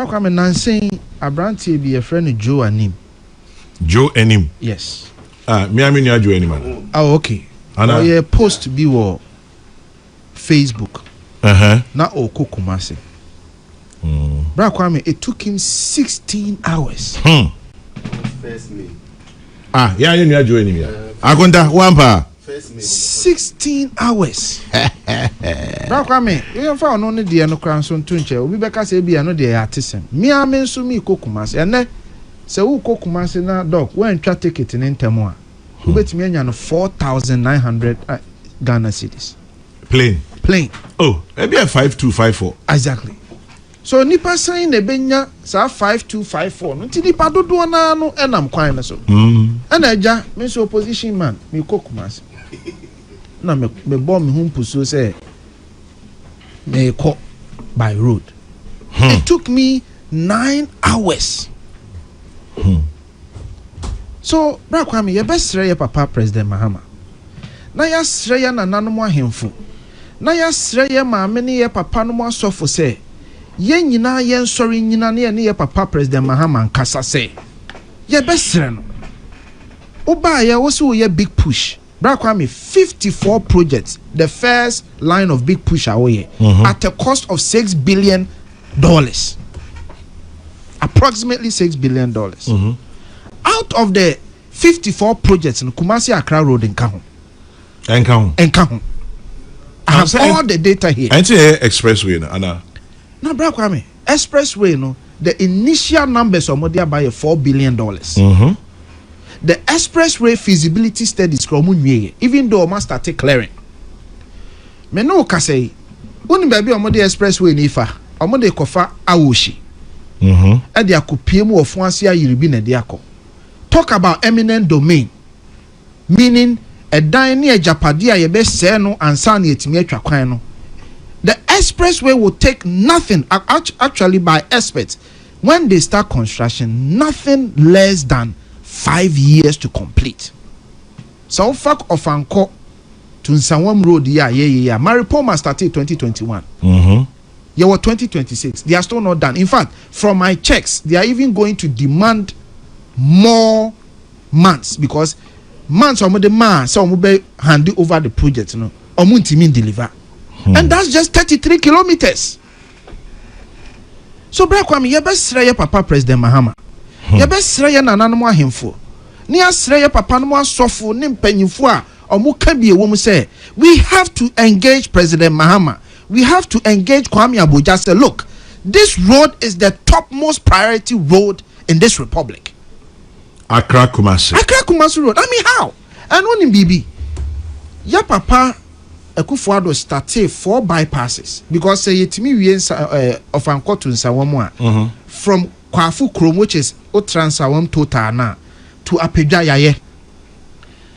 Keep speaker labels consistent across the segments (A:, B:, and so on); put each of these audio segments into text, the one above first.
A: Kwame Nansing Abranti be a friend Joe Anim.
B: Joe Anim.
A: Yes.
B: Me I mean Joe Anim.
A: Oh, okay. Oh, yeah, post be war Facebook. Na Oko Kumasi. Bra Kwame, it took him 16 hours.
C: First me.
B: Yeah, you know Joe Anim. Agonda wampa.
A: 16 hours. Bra Kwame, you found only the no crown son tunche. Obi beka say be no the artisan. Me amen so me ko Kumasi. Ene se wo ko Kumasi na doc when try ticket in Ntemo a. Wo betimi anya no 4,900 Ghana cedis. Plain.
B: Oh, maybe a 5254.
A: Exactly. So nipa sign na benya sa 5254 no ti nipa dodo na no enam kwan na so. Ana aja me so opposition man me ko Kumasi. Na me bomb me humpu so say me ko by road. It took me 9 hours. So bra Kwame ye best ye papa President Mahama. Na ya sre ya na nanom ahemfo. Na ya sre ye maame ne ye papa no mo asofo say ye nyina ye nsori nyina ne ye papa President Mahama nkasa say ye best no. Oba ye wo so ye big push. Bra Kwame 54 projects, the first line of big push away at a cost of $6 billion. Approximately $6 billion. Out of the 54 projects in Kumasi Accra Road in Kahun. I have all the data here.
B: Expressway Anna.
A: No, Bra Kwame, expressway no, the initial numbers are more by $4 billion. The expressway feasibility studies even though must start clearing. Me no ka say, uni baby omo the expressway ni fa, omo de kofa awoshi. E de akopie mu ofuanse ayiribi na de akọ. Talk about eminent domain, meaning a dan ne ajapade a ye be se no ansa na etimi atwa kwan no. The expressway will take nothing, actually by experts, when they start construction, nothing less than 5 years to complete. So fuck of Nkoaa to Nsawam Road yeah. Maripoma started 2021. Yeah, what 2026? They are still not done. In fact, from my checks, they are even going to demand more months because months or the man so be hand over the project, no, or mean deliver. And that's just 33 kilometers. So Bra Kwame, you best say papa President Mahama. You best say na nananom ahemfo. Ni asreye papa no asofo ne mpanyimfo a omo ka bi ewo mu say we have to engage President Mahama. We have to engage Kwame Abuja. Say, look, this road is the topmost priority road in this republic.
B: Accra Kumasi
A: Road. I mean how? And on in BB. Ya papa Ekufuado started 4 bypasses because say yetimi wie of Nkoaa to Nsawam from Kwafu Krom, which is Otransawam total na to Apedwa Yaye.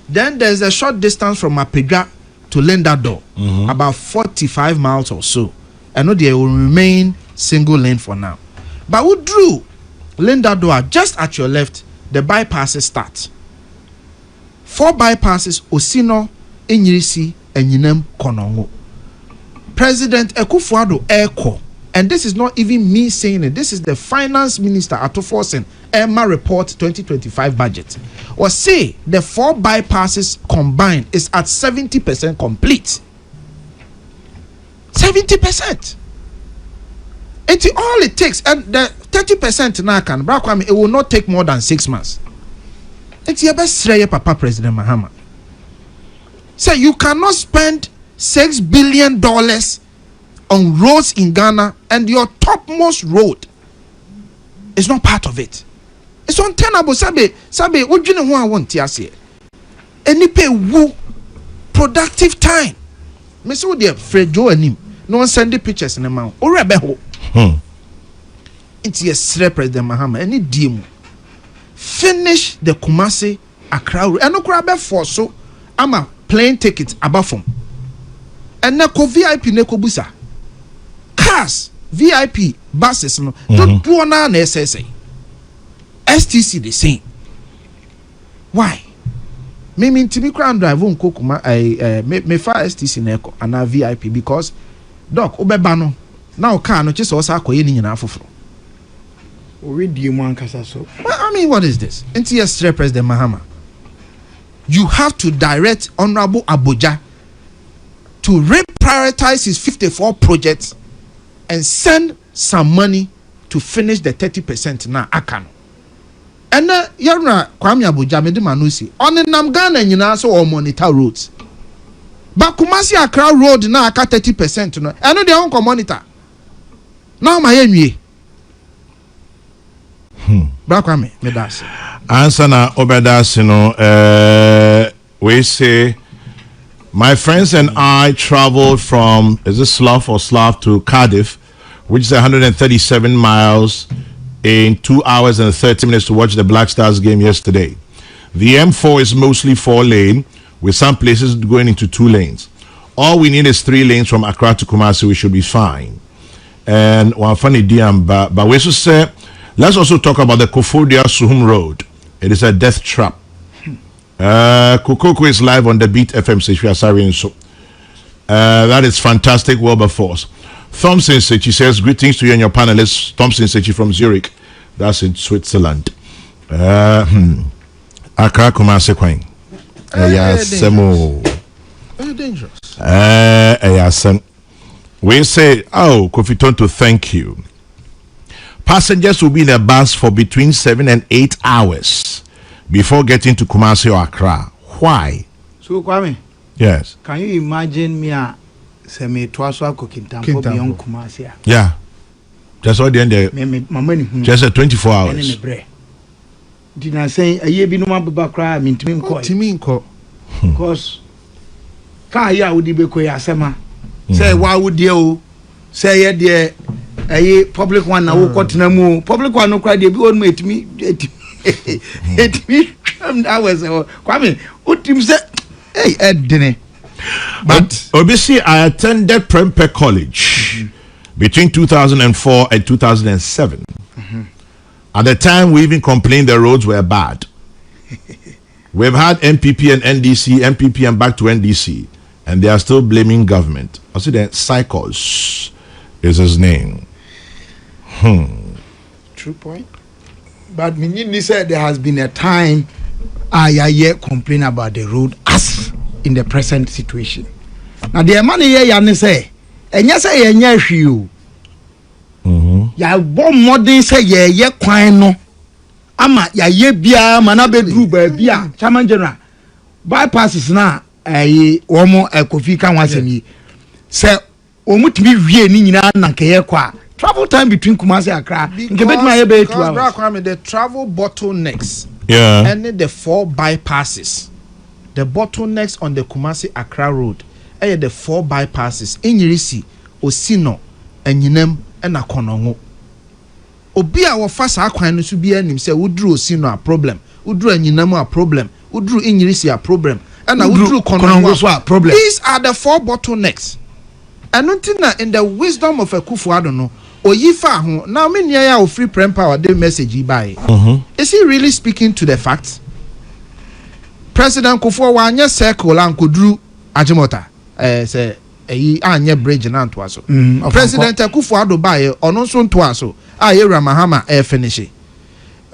A: Then there's a short distance from Apedwa to Lendado, about 45 miles or so. I know they will remain single lane for now. But we drew Lendado just at your left, the bypasses start. 4 bypasses, Osino, Enyirisi, and Yinem Konongo. President Ekufuado Eko, and this is not even me saying it, this is the finance minister Atoforsen Emma report 2025 budget, or say the 4 bypasses combined is at 70% complete. 70%. It's all it takes, and the 30% now can Bra Kwame, it will not take more than 6 months. It's your best say papa President Mahama. So you cannot spend $6 billion on roads in Ghana and your topmost road is not part of it. It's untenable. Sabe, what do you know who I want to say? Any pay woo productive time. Me say the Fred Joe and him. No one send the pictures in the mouth. Or rebel. It's yes, President Mahama. Any deal. Finish the Kumasi Accra. And no crab for so I'm a plane ticket above from. And na ko VIP neko busa. Cars, VIP buses no. Don't do na SSA. STC the same. Why? Me intimi crown drive unko kuma me fa STC neko and VIP because doc obeba no now car no chese osa akoye ni nyina afoforo. I mean, what is this? NTS President Mahama. You have to direct Honorable Abuja to reprioritize his 54 projects and send some money to finish the 30% now. Akan. And Yana Kwame Abuja Medimanusi on the Namgana and you so or monitor roads. But Kumasi Accra Road now aka 30% no. I know they own monitor. Now my enemy. Kwame, Medas.
B: Answer na Obedas, we say, my friends and I traveled from, is this Slough to Cardiff, which is 137 miles in 2 hours and 30 minutes to watch the Black Stars game yesterday. The M4 is mostly 4-lane, with some places going into 2 lanes. All we need is 3 lanes from Accra to Kumasi. We should be fine. And one funny DM, but we should say, let's also talk about the Kofodia Suhum Road. It is a death trap. Kokoko is live on the Beat FM station. So that is fantastic. Wilberforce. Thompson Sechi says, greetings to you and your panelists. Thompson Sechi from Zurich. That's in Switzerland. Accra Kumasi Kwang.
A: Very dangerous.
B: We say, oh, Kofi Tonto, thank you. Passengers will be in a bus for between 7 and 8 hours before getting to Kumasi or Accra. Why?
D: So, Kwame.
B: Yes.
D: Can you imagine me semi twaso cooking time for beyond Kumasi?
B: Yeah. Just all the end there. Just 24 hours.
D: Did I say a year be no man cry? I mean, to me, because Kaya would be queer summer. Say, why would you say, dear? A public one now, public one no cry, they be on mate me. It me, I was Kwame, what you say? Hey, Ed Denny.
B: But obviously, I attended Prempeh College between 2004 and 2007. At the time, we even complained the roads were bad. We've had MPP and NDC, MPP and back to NDC, and they are still blaming government. I see that Cycles is his name.
D: True point. But Minini said there has been a time I complain about the road as in the present situation. Now the money here you say, and yes say you. Ya bomb modern say ye kwan no. Ama ya ye bia mana bedru ba bia chairman general bypasses na omo Kofi kan wasemi say omutimi wie ni nyina na nkeye kwa travel time between Kumasi and Accra nke betima ye be 2 hours.
A: The travel bottlenecks
B: and
A: the 4 bypasses, the bottlenecks on the Kumasi Accra road, the 4 bypasses Enyirisi, Osino, Enyinem and Akonongo. Obi a wo fa saa kwan no so bia nim say wudru Osino a problem, wudru Enyinem a problem, wudru Enyirisi a problem, and wudru Konongo so a problem. These are the 4 bottlenecks. And until now, in the wisdom of a Akufo-Addo no, Oyifa ho now me nia ya free Prempeh the message by. Is he really speaking to the facts? President Kufuor wanya circle and kudru Ajimota say anye bridge na nto aso. President Akufo-Addo bae ono so nto aso ayera Mahama finish.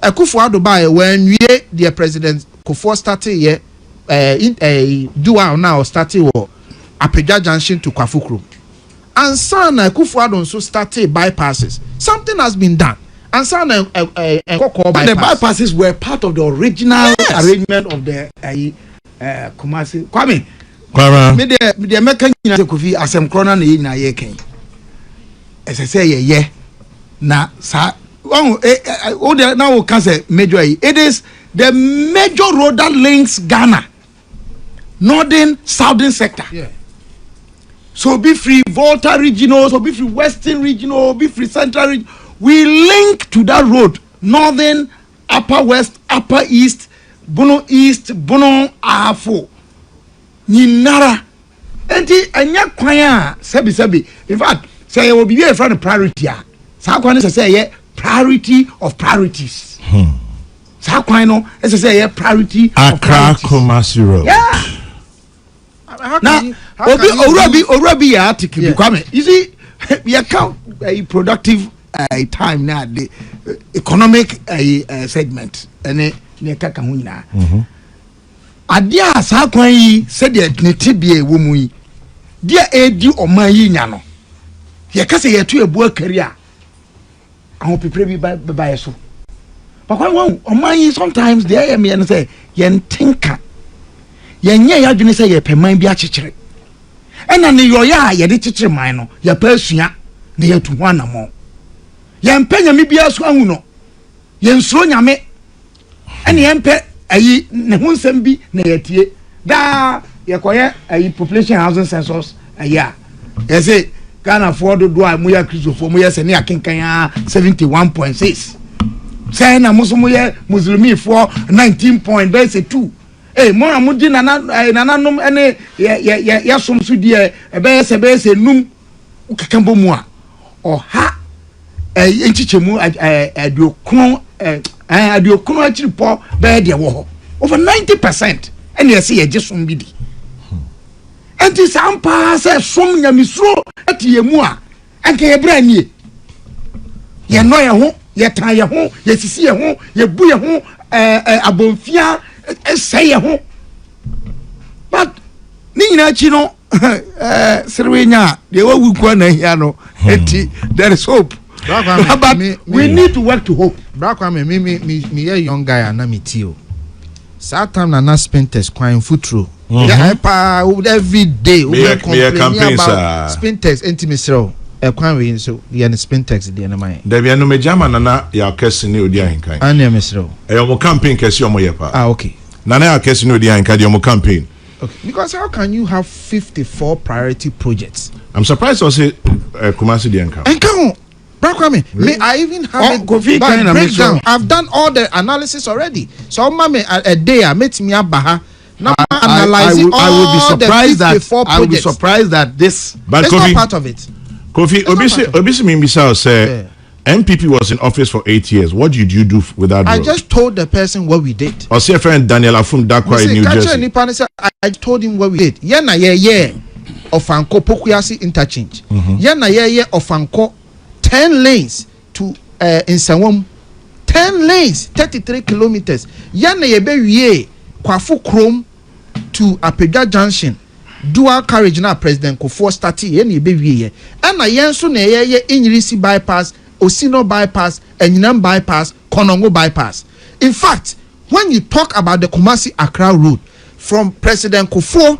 A: Akufo-Addo bae when we the president Kufuor started here dual now started wo Apedja Junction to Kwafukro. And Sana Akufo-Addo also started bypasses. Something has been done. And Sana bypass.
D: The bypasses were part of the original arrangement of the Kumasi. Kwame. Me the American Kofi asem krona na na ye ken. Ese say ye na sa now we can say major. It is the major road that links Ghana, northern, southern sector.
A: Yeah.
D: So be free Volta regional, so be free Western regional, be free Central region. We link to that road, northern, upper west, upper east, Bono east, Bono Afo. Ninara. Enti anya kwanya sebi. In fact, say you will be in front of priority. Sa kwanya say priority of priorities. Sa kwanya no say priority of
B: Accra Kumasi Road.
D: Yeah. Now, Orabi article. You see, we account a productive time now the economic segment and ne kaka ho nyina adia asa kwan yi said ne tibie wo mu yi dia edi oman yi nya no ye kase ye to ebu akari a ahon pepre bi ba yeso bakwa won oman yi sometimes there am ye say ye ntinka ye nya ya dwene say ye peman bi akekere ena ne yoya ye de kekere man no ye pa asua ne ye tu ho anamo ye mpenya mi bia so ahu no ye nsuro nyame ene ye mpe ayi ne ho nsem bi na ye tie da ye koye ayi population housing census aya ye say Ghana for do mu ya Christopher mu ya se ne akenkan 71.6 say na musumu ye muslimi for 19.2 mo amudi nananom ene ya somsu die ebe se num ukakambo mu a oha enchichemu aduokunu achiripo be de wo over 90% ene ye se ye jesum bi di enti sampa se som nyamisuro ati mu a anke ye bra nie ye no ye ho ye tan ye ho ye sisi ye ho ye bu ye ho abonfia say ye ho but ni nyina chi no serwenya de wa wu na hia no enti there is hope but we need to work to hope
A: Kwame me a young guy and me tio Saturn na spinters kwine futuro hyper every day we complain about spinters intimisro kwine so ye spinters de na man
B: there be no me jama na ya kesi ni odi ahinkan
A: anya misro
B: mo campaign kesi omo ye pa
A: okay
B: na ya kesi ni odi ahinkan de mo campaign
A: okay because how can you have 54 priority projects?
B: I'm surprised also Kumasi de enka
A: Kwame, me I even have breakdown. I've done all the analysis already. So mama a day I met me abaha. Now analyzing all the 54 projects.
D: I will be surprised that this
B: but
A: it's not part of it.
B: Kofi obisi Mimbisa say MPP was in office for 8 years. What did you do with that?
A: I just told the person what we did.
B: Or say friend Daniel Afum Dakwa in New Jersey.
A: I told him what we did. Yena ye of Anko Pokuyasi interchange. Yena ye of Anko 10 lanes to Nsawam. 10 lanes, 33 kilometers. Yena ye be wie Kwafu Chrome to Apega Junction. Dual carriage na President Kufuor started yena ye be wie. Ana yenso na ye Inyirisi bypass, Osino bypass, Enyinam bypass, Konongo bypass. In fact, when you talk about the Kumasi Accra road from President Kufuor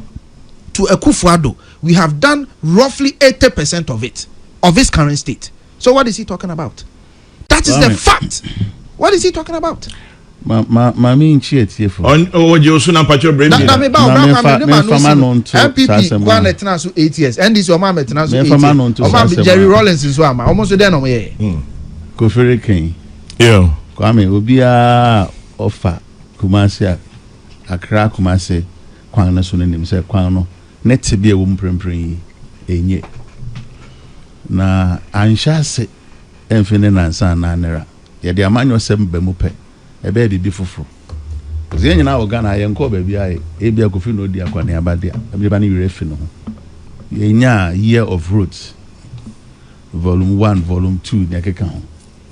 A: to Akufo-Addo, we have done roughly 80% of it, of its current state. So what is he talking about? That is the fact. What is he talking about?
E: Mami nchi for.
B: Oh, you na pacho brain.
A: MPP one etna so 8 years. And this your mama etna so 8 years. Jerry Rollins is one. Almost there no me.
E: Kofere Ken.
B: Yeah.
E: Kwame obia offer Kumasi Accra Kumasi kwan na so nim say kwan no net bia wo mprempren enye. Na anshase enfine nansa na nera. Ye de amanyo sem ba mu pe. Ebe bibi foforo. Ze nyina wo Ghana ye nko ba bia e bia kofi no di akwane abade a ba ni were fi no ho. Ye nya year of roots. Volume 1, volume 2 ne keka ho.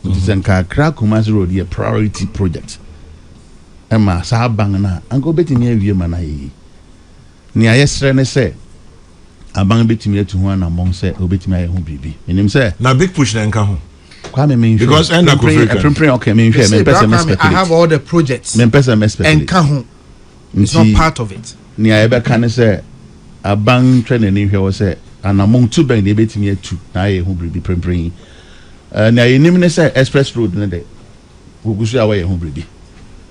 E: It is an Accra Kumasi road a priority project. Emma sa bang na anko betimi awie mana yi. Ni ayesre ne se abang betimi atu ho na mong se obetimi aye ho bibi. Enim se
B: na big push na nka ho.
E: Kwame me
B: because end up
E: okay me
A: I have all the projects.
E: Me person
A: and Kahu. It's not part of it.
E: Ni ebe kan say abang trend ni hwe wo say anamong tu ben de betimi atu na aye ho bibi prempren. Na enim ne say express road ne de. Wogusu awe ho bibi.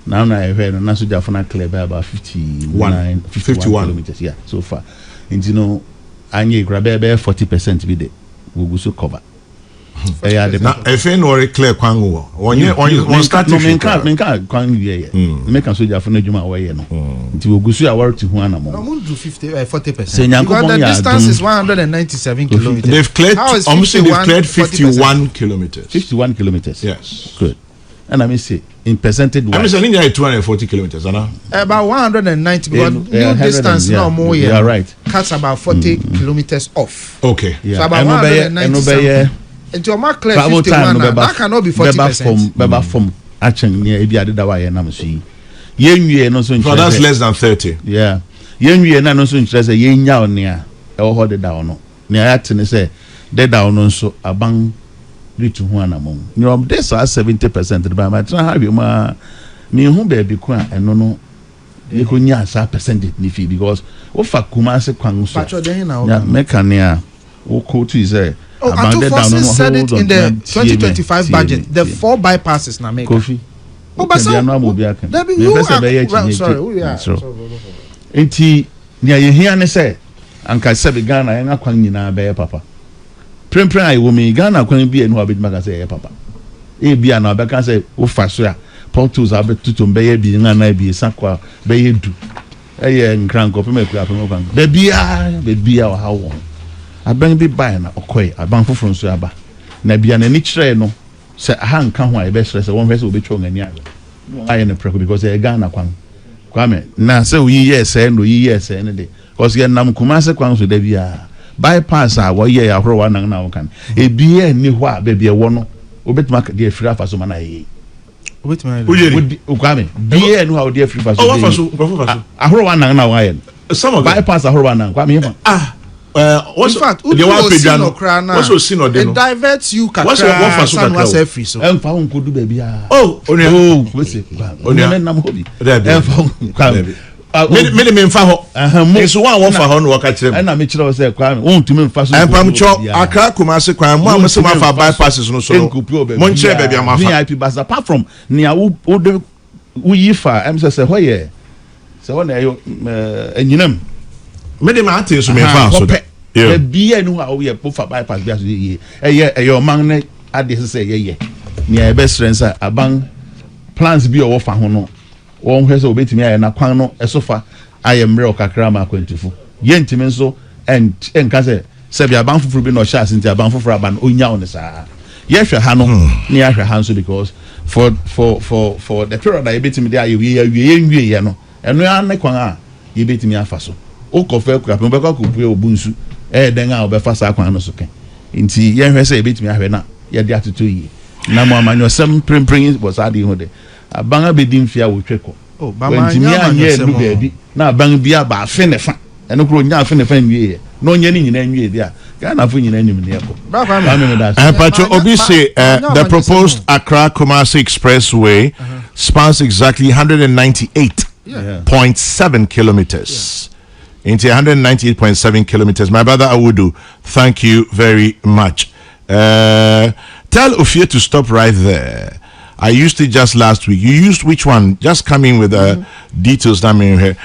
E: Now I heard na so jafona clear by about 51 kilometers yeah so far. And you know anye grab 40% be there. Wogusu cover.
B: Na efe no clear kwan wo on start
E: no menka kwan wie make an soldier for no djuma wo ye no nti ogusu awar to hu anamo
A: no mun do 40%.
E: Because
A: the distance is 197 kilometers.
B: They've cleared almost they've cleared 51 kilometers.
E: 51 kilometers.
B: Yes.
E: Good. And I mean say in percentage wise.
B: I mean say linear 240 kilometers
A: about 190 because new distance no more
E: yeah right.
A: Cuts about 40 kilometers off.
B: Okay.
E: Yeah.
A: So about 197. Into a clear
E: travel
A: 51
E: time
A: that cannot be 40%.
E: Beba from action near Ebi Adida wa ye na me see. Yen no so
B: So that's less than 30.
E: Yeah. Yen na no so interest yen nya on nea e wo hode da ono. Nea ate ne say de da ono nso aban ritu ho anamon. You know this are 70% the by my try have you ma me hu ba bi ko a eno no ye ko nya sa percentage ni fi because wo fa kuma se kwan so. Yeah, mekania wo ko tu say
A: Atufosi said it in the 2025 budget. The 4 bypasses na make.
E: Kofi.
A: Oh, but so sorry.
E: Enti nia ye hia ne say anka se be Ghana en akwan nyina be papa. Prempren ai wo me Ghana kwan bi enu abedima ka say papa. E bia na be ka say wo fa so a portals abetutum be ye bi na bi sakwa be ye du. Eye nkranko pe mekura pe mekwan. Be bia wa ha won. Aban bi buy na okoy aban foforo nso aba na bia na ni kire no se ha nka ho a e be sere se won hwese obetwo ngani aga aye ne preko because e Ghana kwan Kwame na se oyi yes no yi yes ne de because ye nam kuma se kwan so da bia bypass a wo ye ahoro wa nan na wo kan e bia ni ho a be bia wo no obetima ka de afira fa so ma na ye
A: obetima
E: Kwame bia ni ho a de afira fa so
B: oh fa so
E: ahoro wa nan na wo ye
B: some of
E: bypass ahoro wa nan Kwame in
A: fact, it diverts you free so.
B: Oh,
E: apart from be no how we put for bypass be as ye your man ade say ye near best friends aban plans be or fa ho no won hwe say obetimi aye na kwan no esofa aye mre okakra ma kwantifo ye ntimi nso enka say be aban fufuru bi no sha asenti aban fufuru aban onya on sa ye hwe ha no ne ya hwe ha nso because for the period that obetimi dey aye wie no eno ya ne kwan a ye betimi afa so o ko fe kura pe be ko pue obunsu den a obefa sa kwan no so ken nti ye hwe say betimi ahwe na ye de atoto yi na mo amanyo sem prempren was ade ho de aban abedi mfia wo tweko
A: oh ba ma nya
E: lu baabi na aban bia ba afe ne fa eno kro nya afe ne fa nwie no nya ni nyina nwie bia Ghana fo nyina nyum ne ko
B: Pacho Obi say the proposed Accra Kumasi Expressway spans exactly 198.7 kilometers. Into 198.7 kilometers. My brother Awudu, thank you very much. Tell Ophir to stop right there. I used it just last week. You used which one? Just come in with details that mean here.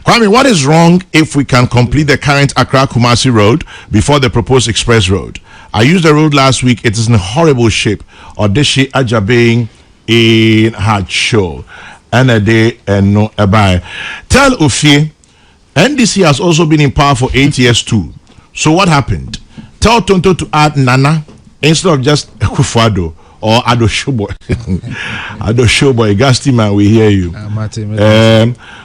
B: Kwame, what is wrong if we can complete the current Accra Kumasi road before the proposed express road? I used the road last week. It is in horrible shape. Odeshi Ajabing in hard show. And a day and no a buy. Tell Ophir, NDC has also been in power for 8 years too. So what happened? Tell Tonto to add Nana instead of just Kufuado or Ado Showboy. Ado Showboy, Gasti man, we hear you.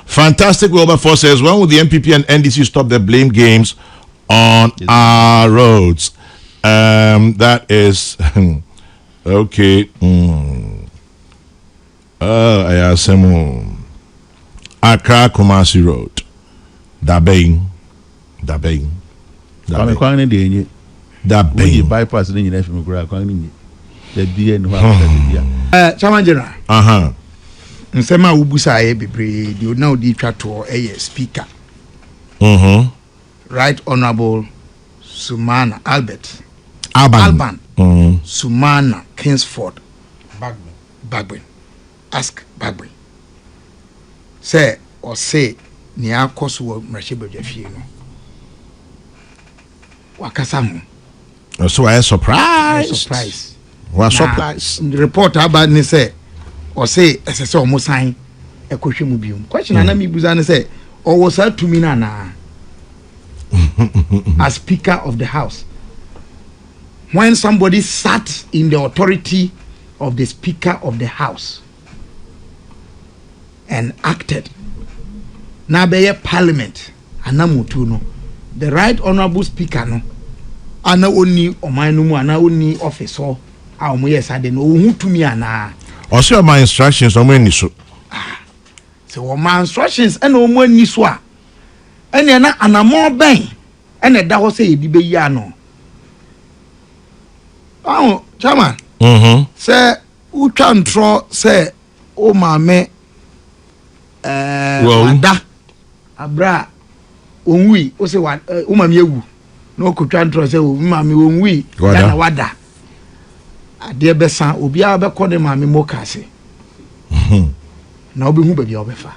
B: Fantastic Wilberforce says, when will the MPP and NDC stop the blame games on our roads? That is okay. I assume Accra Kumasi Road. Dabeng.
E: Kwame de enye
B: Dabeng
E: bypass ni nyina fimi kura kwame ni da bia ni ho afata
D: Chairman General nsema ubusa aye bebre di na odi twato speaker Right Honorable Sumana Alban Sumana Kingsford Bagben ask Bagben say or say ni akoso wo mrahye badwafie no wakasa mu
B: so I surprise was surprise
D: report about ni say or say esese omo sign ekohwe mu biom question na mi buza ni say o wo sa tumi na as speaker of the house when somebody sat in the authority of the speaker of the house and acted na be parliament anamutu no the right honorable speaker no ana oni oman no mu ana oni office ho a omo yes ade no ohu tumi ana
B: o say my instructions omo ani so
D: so my instructions ana omo ani so a ene na anamo ben ene da ho say yedi be yi ano chairman say utwa ntro say o maame wada abra onwi o say o maame ewu no kotwa ntro say o maame onwi na wada ade besa obi a be kɔ de maame mokase na obi hu ba bia obefa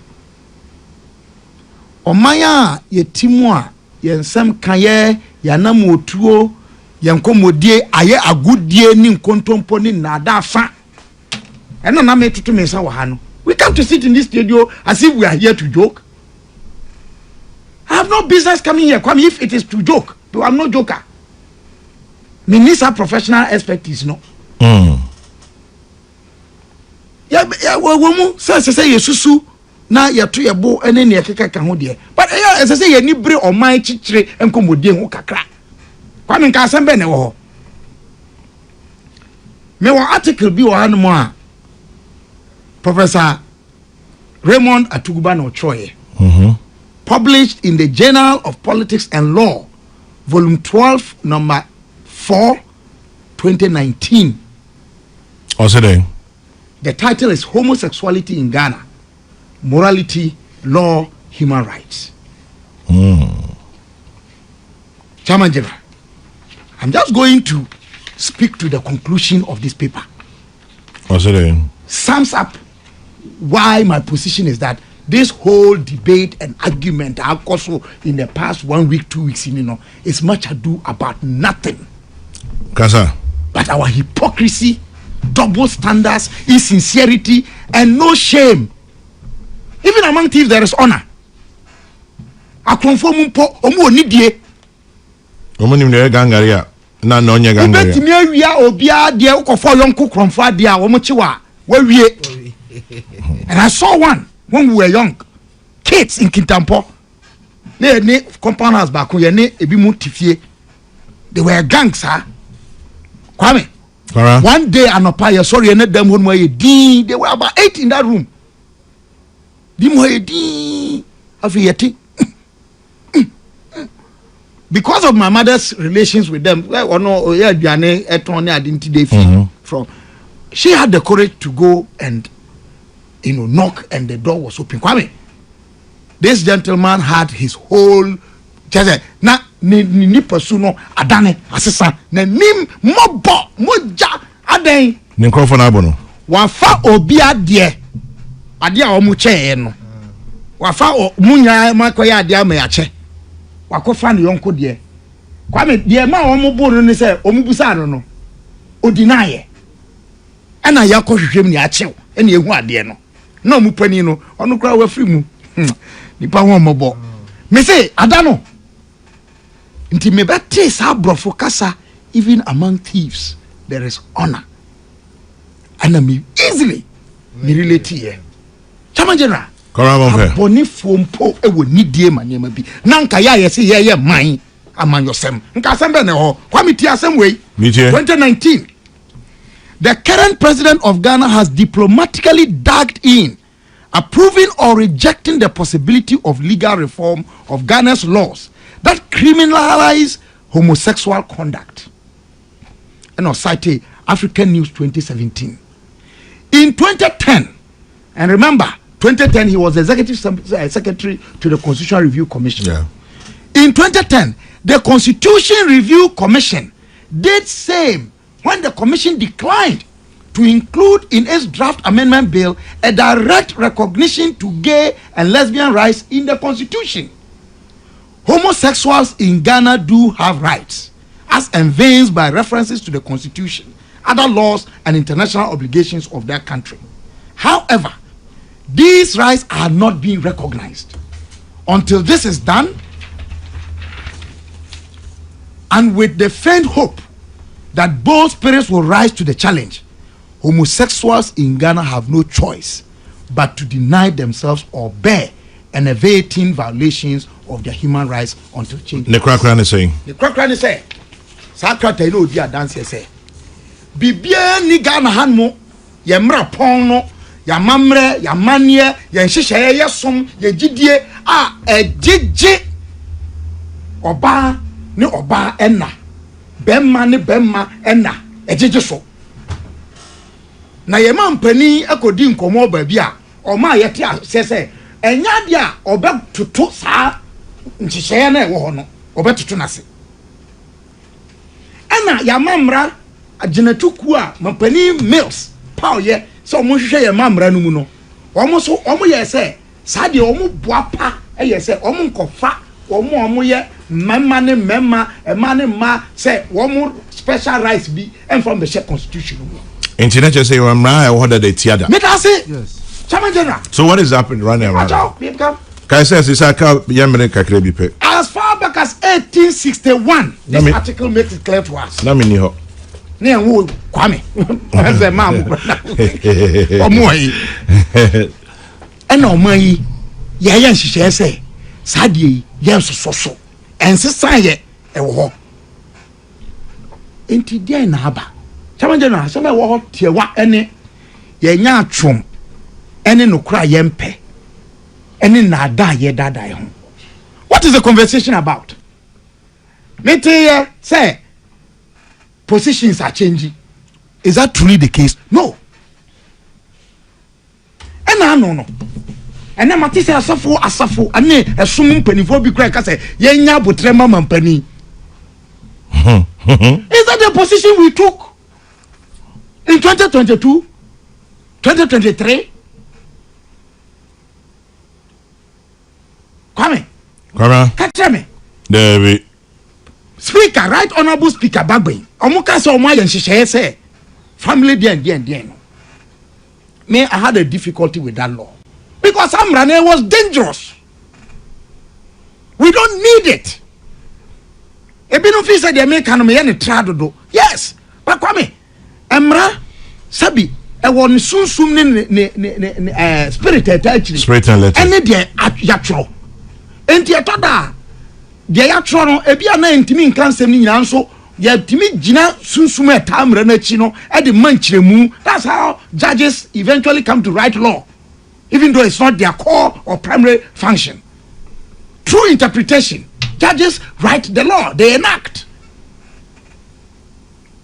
D: omanya yetimu a yensem kaye yanam otuo yenkomodie aye agudie ni nkontompo ni nada fa eno na metutu me nsa wa ha no we come to sit in this studio as if we are here to joke. I have no business coming here. Kwame, if it is to joke, but I'm no joker. Me needs a professional expertise, no. Yeah, womu say yesusu na yeto yebo ene ne keka ka ho de. But as I say ye ni bre o man chichire enkomodie ho kakra. Kwame nka asembe ne wo ho. Me one article bi wo hanmo a Professor Raymond Atuguba no Troye. Published in the Journal of Politics and Law, Volume 12, Number 4, 2019.
B: What's it then?
D: The title is Homosexuality in Ghana, Morality, Law, Human Rights. Chairman General, I'm just going to speak to the conclusion of this paper.
B: What's it then?
D: Sums up why my position is that this whole debate and argument also in the past 1 week, 2 weeks, is much ado about nothing.
B: Kasa.
D: But our hypocrisy, double standards, insincerity, and no shame. Even among thieves, there is honor. I conform po omo onidie.
B: Omo ni mne gangaria na no nye gangaria.
D: Ubetimi awia obia de ukofo yonko kromfo de a wo chiwa wawie. And I saw one when we were young, kids in Kintampo. They compound house back when ebi mu tifie. They were gangs, huh? Kwame. One day anopa sorry and them one way they were about 8 in that room. Because of my mother's relations with them, from she had the courage to go and knock, and the door was open. Kwame, this gentleman had his whole na ni personal adane asesa na nim mobo moja aden
B: ni nkrofo na abono
D: wafa obi ade a omu che no wafa munya makoya ade ama ya che wakofa ne yonko de Kwame de ma omu buru ni se omu busa no odinaye ana yakohwehwem ni achew ene ehu ade no na omu pani no onu kra wa firi mu nipa ho mobo me say adano nti me bete sa brofo kasa even among thieves there is honor and me easily me relate here Chairman General boni fompo e wo nidie manema bi na nka ya yesi ye man amanyosem nka sembe ne ho kwamiti asem wei 2019 the current president of Ghana has diplomatically dug in, approving or rejecting the possibility of legal reform of Ghana's laws that criminalize homosexual conduct. And I'll cite African News 2017. In 2010, and remember, 2010 he was executive secretary to the Constitutional Review Commission.
B: Yeah.
D: In 2010, the Constitution Review Commission did same when the commission declined to include in its draft amendment bill a direct recognition to gay and lesbian rights in the Constitution. Homosexuals in Ghana do have rights, as envisaged by references to the Constitution, other laws, and international obligations of their country. However, these rights are not being recognized. Until this is done, and with the faint hope that both spirits will rise to the challenge, homosexuals in Ghana have no choice but to deny themselves or bear enervating violations of their human rights until change.
B: The crackran is saying.
D: The crackran is saying, Sakrata no di adanse say bibia ni Ghana han mo ye mra pon no ya mamre ya manie ye nhihye ye som ye gidie a egege oba ni oba enna bemma ni bemma enna egege so na ye mampani akodi nkomo ba bia o ma ye te sese enya dia obetutu saa nhihye na ewo ho no obetutu nase enna ya mamra agenatuku a mampani mills paul ye so mo hwehwe ye mamra no mu no omo ye se saa de omo boapa ye se omo nkofa omo ye memma ne memma ema ne ma se omo special rights bi and from the share constitution.
B: Internet just say you are what they tiada.
D: Me that say
A: Yes.
D: Chairman General.
B: So what is happening right now?
D: Can
B: I say this I can yamre kakre bi pe.
D: as far back as 1861 this article makes it clear to us.
B: Na me ni ho.
D: Ne wo Kwame. As a man. Omo yi. And omo yi ye nhihye say sadie ye nsoso. Ensesa ye e wo ho. Enti dia na aba. Chairman General say na wo ho tiewa ene ye nya atwom ene nokura ye mpe. Ene na ada ye dada ye ho. What is the conversation about? Mete say positions are changing. Is that truly the case? No. And I no. And then Matisse asafo ane esum mpanifo bi kra ka say ye nya botrema mampani. Is that the position we took in 2022, 2023? Kwame. Catch me.
B: David.
D: Speaker, Right Honorable Speaker Bagbe. Omuka so omo ayen hihye say family den. Me, I had a difficulty with that law because Amrane was dangerous. We don't need it. Ebino fi say dey make an me ye trado do. Yes. But Kwame, Emra Sabi e won sunsum ne spirit actually.
B: Spirit and letter.
D: Ene dey yatro. Enti etoda de yatro no ebia na ntimi nkansem ni nyina nso ya timi gina sunsum etamra na chi no e de manchiremu. That's how judges eventually come to write law, even though it's not their core or primary function. Through interpretation, judges write the law, they enact.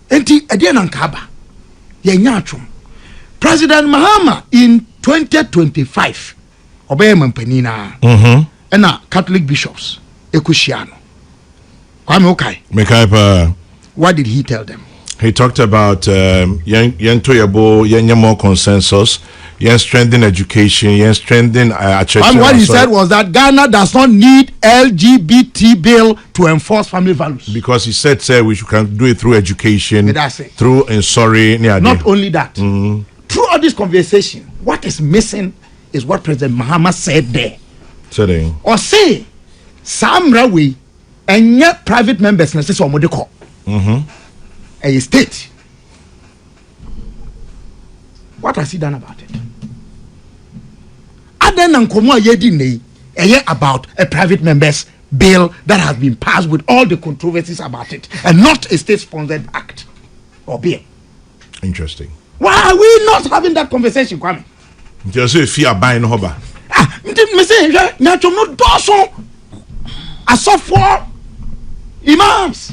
D: Enti edian ankaba ye nyatwom. President Mahama in 2025 obey mampanina and Catholic bishops ekushia no. Kwame okay. What did he tell them?
B: He talked about more consensus, strengthen education, strengthen church.
D: And what he said was that Ghana does not need LGBT bill to enforce family values.
B: Because he said, we can do it through education, through
D: not only that. Through all this conversation, what is missing is what President Mahama said there. Or say, Samra we and yet private members necessary or modicum. A state. What has he done about it? Other than Nkoaa yedi about a private members bill that has been passed with all the controversies about it, and not a state-sponsored act or bill.
B: Interesting.
D: Why are we not having that conversation, Kwame?
B: Just if you are buying hoba.
D: Me say nyachom no doso asofo imams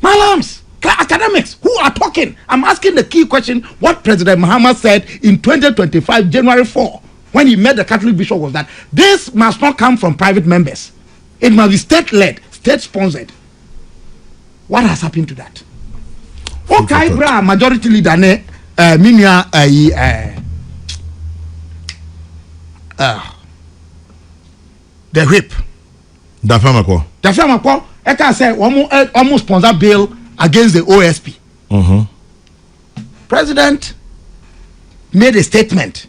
D: malams academics who are talking. I'm asking the key question. What President Mahama said in 2025 January 4 when he met the Catholic bishop was that this must not come from private members. It must be state-led, state-sponsored. What has happened to that? Okay, bra majority leader ne minia the whip.
B: Dafamako.
D: I can say almost sponsor bill against the OSP. President made a statement.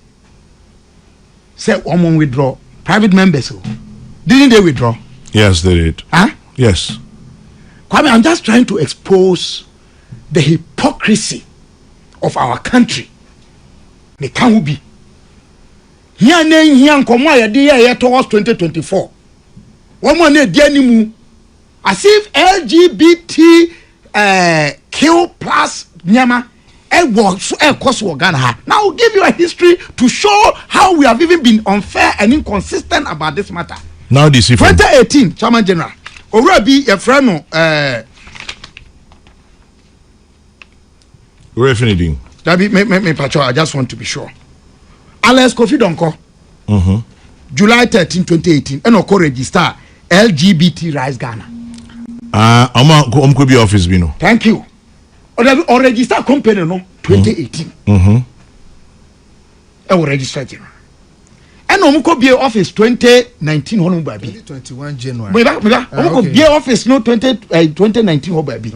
D: Said woman withdraw. Private members. Didn't they withdraw?
B: Yes, they did.
D: Huh?
B: Yes.
D: Kwame, I'm just trying to expose the hypocrisy of our country. They can't be. Here towards 2024. Woman as if LGBT kill plus nyama cost Ghana. Now I'll give you a history to show how we have even been unfair and inconsistent about this matter.
B: Now this
D: 2018, Chairman General. Already a friend
B: we're finishing.
D: That be me patrol. I just want to be sure. Alex Kofi Donko. July 13, 2018. And Oko register LGBT Rise Ghana.
B: I'm could be office bino.
D: Thank you. Or register company no 2018. I will register general. And Omko be office 2019 hono baby.
A: 2021 January.
D: Omko be office no 2019 hono baby.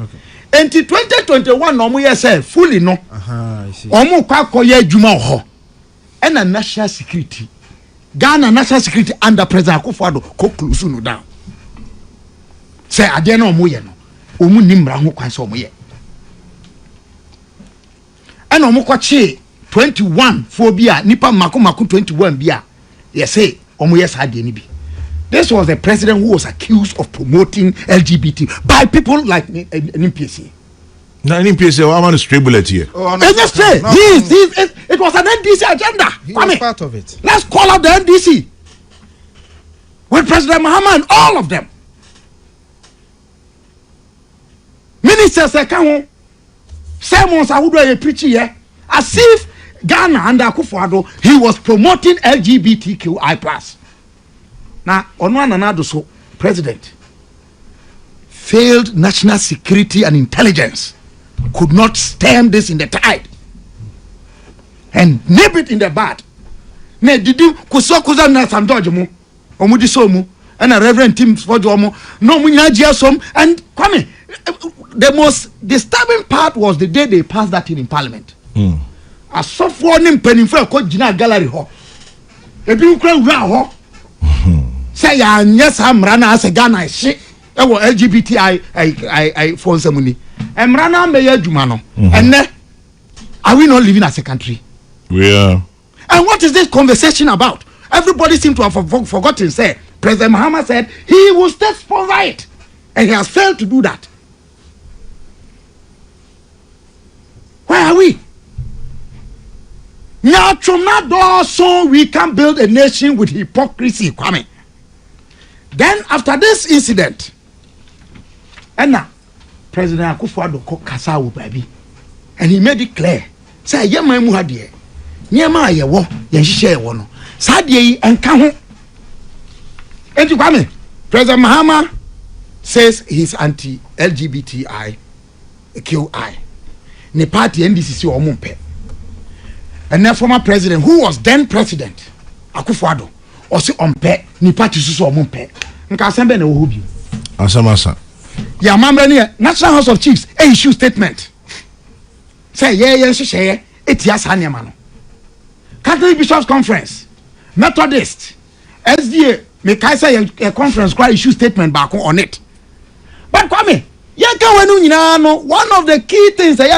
D: Enti 2021 no mo yese fully no.
A: I see.
D: Omo kwa koye adwuma ho. And national security. Ghana national security under President Akufo-Addo ko close no down. Say ade na omo ye no. Omu nimra ho kwan so omo ye. And omo kwache 21 phobia nipa mako 21 bia. Yes say omo yes ade ni bi. This was the president who was accused of promoting LGBT by people like NPC.
B: Now NPC, I'm on a stray bullet here.
D: It was an NDC agenda.
A: He was part of it.
D: Let's call out the NDC with President Mahama and all of them. Ministers account sermons I would preach here as if Ghana under Akufo-Addo he was promoting LGBTQI+. Now, on one another, so president failed national security and intelligence could not stem this in the tide and nip it in the bud. Ne did you kusokuza na sandojumu omudisomu and a reverend Tim Fojomo no munyajiasom and Kwame. The most disturbing part was the day they passed that in parliament. As software nim penifo ko gina gallery ho. Ebi ukra wura ho. Say yes amrana as a Ghana shit. Ewo LGBTI I phone semuni. Emrana me adwuma no. And are we not living as a country?
B: We are.
D: And what is this conversation about? Everybody seems to have forgotten. Say President Mahama said he will state sponsor it, and he has failed to do that. Where are we? Now, so we can build a nation with hypocrisy, Kwame. Then after this incident, and now President Akufo-Addo ko kasawo baby, and he made it clear. Say yema mu hade, nyema ayewo, ye hihye yewo no. Sadie yi enka ho. Enti Kwame, President Mahama says he's anti-LGBTI QI. Ne party NDC o mumpe. And the former president, who was then president, Akufo-Addo, also umpe, ni party susu o mumpe. Nka asembe na ohobi.
B: Asamasa.
D: Ya mamre ni National House of Chiefs issue statement. Say ye sheye etia sanyama no. Catholic Bishops Conference, Methodist, SDA, me kai say a conference quite issue statement back on it. But Kwame, one of the key things say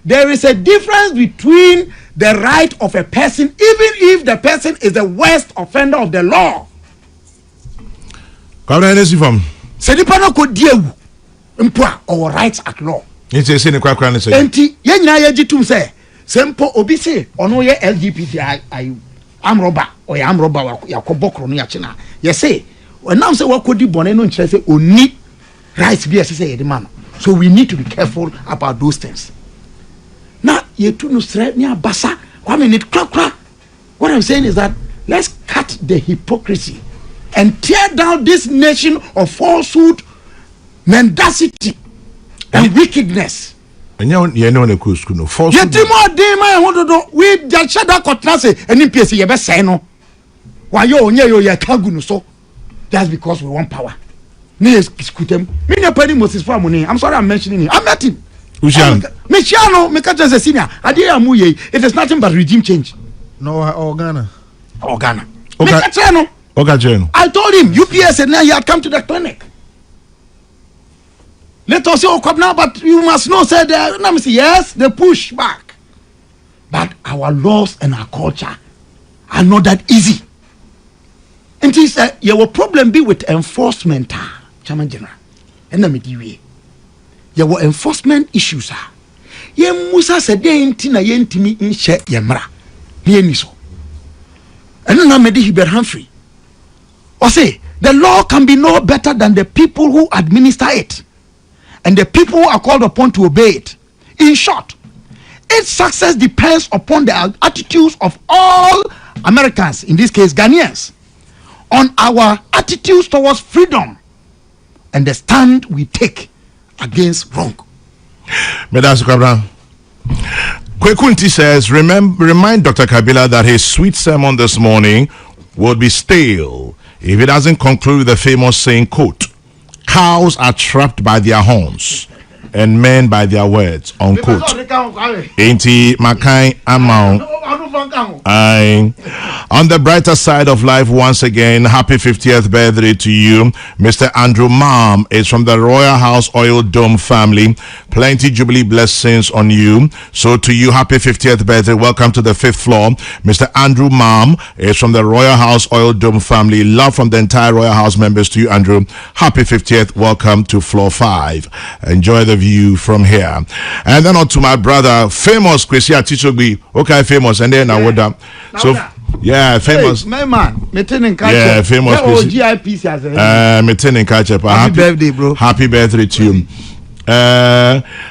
D: there is a difference between the right of a person, even if the person is the worst offender of the law.
B: Come on, let's see from.
D: Say the panel could deal with our rights at law.
B: It's a sin quite cranny.
D: Enti yenya yejitum say sempo obi say ono ye LGBTI am robber or am robber yakobokro no yakina. Ye say when now say wakodi bone no nkyere say oni rights be say the man. So we need to be careful about those things. Now ye tu no sre ni abasa Kwame need kra. What I'm saying is that let's cut the hypocrisy and tear down this nation of falsehood, mendacity, and wickedness.
B: And you know the cool school no false.
D: We just shut that cotnase and in PC you best say no. Why yo kagu so? That's because we want power. Me skutem. Me na penny Moses for money. I'm sorry I'm mentioning him. I met him. Michiano, me catch as a senior. It is nothing but regime change.
A: No, Ghana.
D: Ghana.
B: Okay.
D: I told him UPS and now he had come to the clinic. Let us say come now, but you must know said let me say yes, they push back. But our laws and our culture are not that easy. And he said your problem be with enforcement, Chairman General. And let me do it. there were enforcement issues. Yen Musa said, "They ain't na yen timi in share yamra." Yeniso. And now Medi Hubert Humphrey. Or say the law can be no better than the people who administer it, and the people who are called upon to obey it. In short, its success depends upon the attitudes of all Americans, in this case Ghanaians, on our attitudes towards freedom and the stand we take against wrong.
B: Medas Kabra. Kwekunti says, remind Dr. Kabila that his sweet sermon this morning would be stale if it doesn't conclude with the famous saying, quote, cows are trapped by their horns and men by their words, unquote. Ain't Makai Amount. On the brighter side of life, once again, happy 50th birthday to you. Mr. Andrew Mam is from the Royal House Oil Dome family. Plenty Jubilee blessings on you. So to you, happy 50th birthday. Welcome to the 5th floor. Mr. Andrew Mam is from the Royal House Oil Dome family. Love from the entire Royal House members to you, Andrew. Happy 50th. Welcome to floor 5. Enjoy the view from here. And then on to my brother, famous Chrissy Atichogbi. Okay, famous. And then I would so yeah, famous.
D: Hey, my man,
B: yeah, famous. Happy
D: birthday, bro.
B: Happy birthday to you.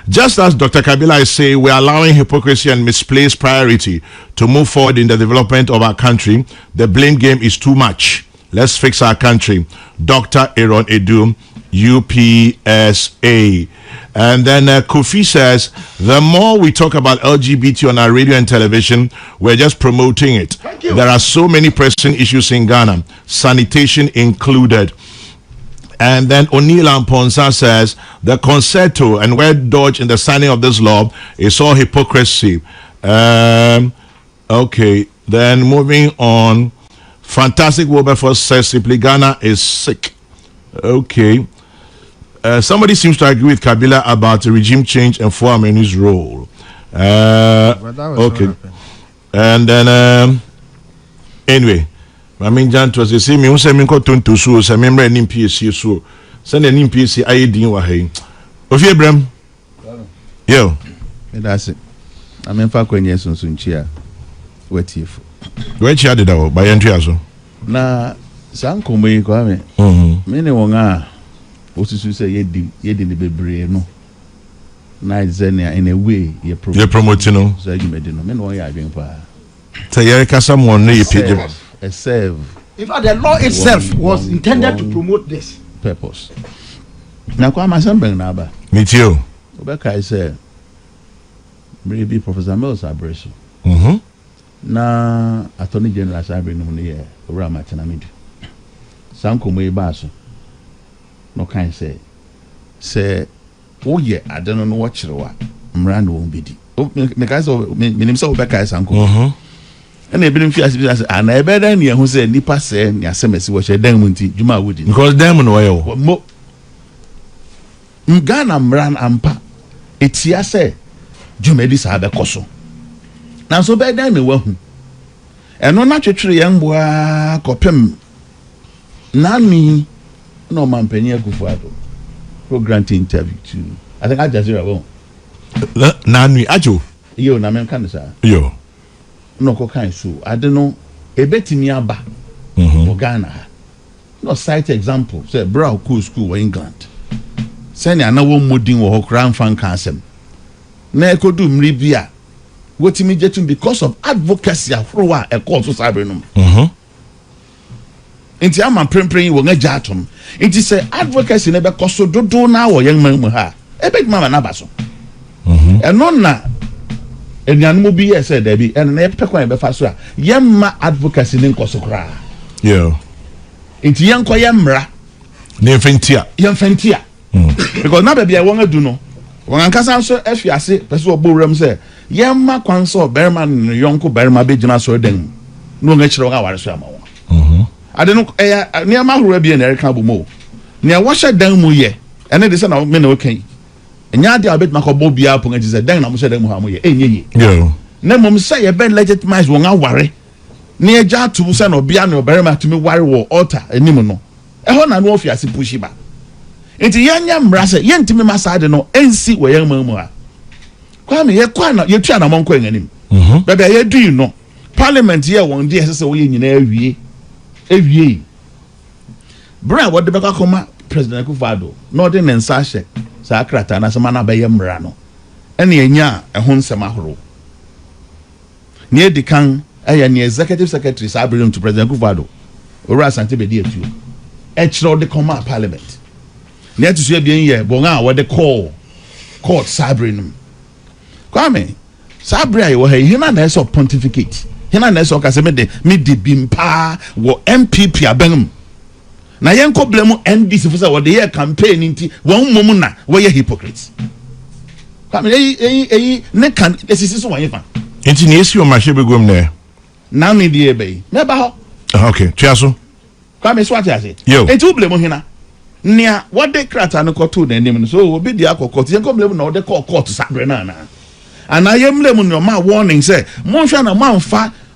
B: Just as Dr. Kabila is saying, we are allowing hypocrisy and misplaced priority to move forward in the development of our country. The blame game is too much. Let's fix our country. Dr. Aaron Edu, UPSA. And then Kofi says, the more we talk about LGBT on our radio and television, we're just promoting it. There are so many pressing issues in Ghana, sanitation included. And then O'Neill Amponsa says, the concerto and word dodge in the signing of this law is all hypocrisy. Okay, then moving on. Fantastic Wilberforce says, simply Ghana is sick. Okay. Somebody seems to agree with Kabila about the regime change and Fuamenu's role. Okay. And then, anyway, I mean, John was the same. You say, "Me go to so." Say, "Me remember any PSC so." Send any PSC. I didn't wa hey. Ofi Abraham. Yo.
E: That's it. I mean, for kwenye sunsunchia. Wetif.
B: Where did that by entry aso?
E: Na sankomwe Kwame. Me wonga. Osusu say yedi ne bebre no. Na zenia in a way you
B: promote no.
E: So you made no. Me no ya adwen pa.
B: Say Yerika someone you page.
E: A serve.
D: In fact, the law itself was intended to promote this
E: purpose. Na kwa masambeng na ba.
B: Me too.
E: Obeka say maybe Professor Mills Abreso. Na Attorney General Sabre no ne ye ora Ashanti Media. Sankomwe ba so. No kind say oh yeah, I don't know what you are. Mrand won't be di. Me guys me so Obeka Sankomwe. And they been feel as and I better near who say nipa say near semesi was a diamond Juma Woody.
B: Because diamond oil.
E: Ghana mran ampa. It's ya say Jumedi Sabe Koso. Now so bad me well. And no naturally young boy copem Nani no man penny Kufuado. Pro grant interview too. I think I just won't.
B: Nani Ajo.
E: Yo, na men can say.
B: Yo.
E: No kind so I don't know a betimi aba for Ghana. No cite example say Brown Cool School in England. Send ya na wo modin wo hokran fan kansem. Na ekodu mribia. Wotimi jetum because of advocacy afrowa e court so sabre no. Inti ama prempren wo ngaja atom. Inti say advocacy na be koso dodo na wo yen man mu ha. E be mama na baso. Eno na Enyanumu bi said Debbie and na pekwan be fa so a yemma advocacy ne nkoso kra.
B: Yeah.
E: Inti yanko yemra
B: ne mfentia.
E: Yemfentia. Because na be bia won adu no. Won ankasa so afiase pese oboram say yemma kwan so berma ne yonko berma be gina so den. No nga kire won aware so ama won. Ade no ne ma horo bia na ereka bomo. Ne wo hye dan mu ye. Ene de say na me na okan. Nya de abet makobo bia pon ajize dan na mo hye dan mu ha mo ye enye.
B: Yo.
E: Na mom say ye ben legitimize won aware. Ne eja to say no bia na oberema to me ware wo altar anim no. E ho na no ofiase pushi ba. Enti yanya mrase yentimi masade no ensi wo yan mamu a. Kwame ye kwa na ye tua na monko nganim. Bebe ye du no. Parliament here won dey say wo ye nyina awie. Bra what the beka koma President Akufo-Addo no de nensa hye sa akrata na sama na be ye mra no. Ene enya ehon nsem ahoro. Ne edikan aya ne executive secretary sa bring to President Akufo-Addo. Ora Asante Media tuo. Echro de koma Parliament. Ne atusu ebien ye bonga wo de call court sabrinum. Kwame sabria ye wo ha hina na eso pontificate. Hina na eso ka se me de bimpa wo MPP abenum. Na yenko blemu NDC for say wo de ye campaign nti won mom na wo ye hypocrite. Kwame ne kan esisi so wan ye fa.
B: Enti ne esi o ma hye begom na.
E: Na me die be. Me ba ho.
B: Okay, chiaso.
E: Kwame swati ase. Enti wo blemu hina. Nia what de krata no koto na nim no so obi di akokot yenko blemu na wo de court sabre na na. And I am lemon no ma warning say monhwa na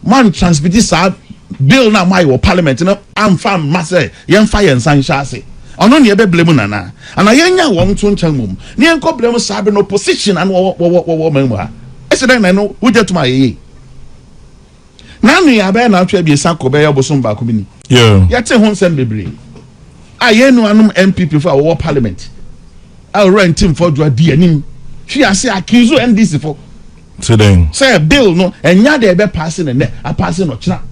E: man transmit sa bill na my parliament no am fam ma say yen fa yen san hyase ono ne be blame na na and ayenya won to nchan mum ne yen ko blame sa be no position and wo man mu ha eseden na no wo jetu ma ye na nu ya be na atwa bi sa ko be ye bosom ba ko bi ni ya te ho nsem bebre ayenu anum MPP for wo parliament I rent team for do di anim she has say accuse NDC for
B: today.
E: Say bill no enya de be passing and a passing no china.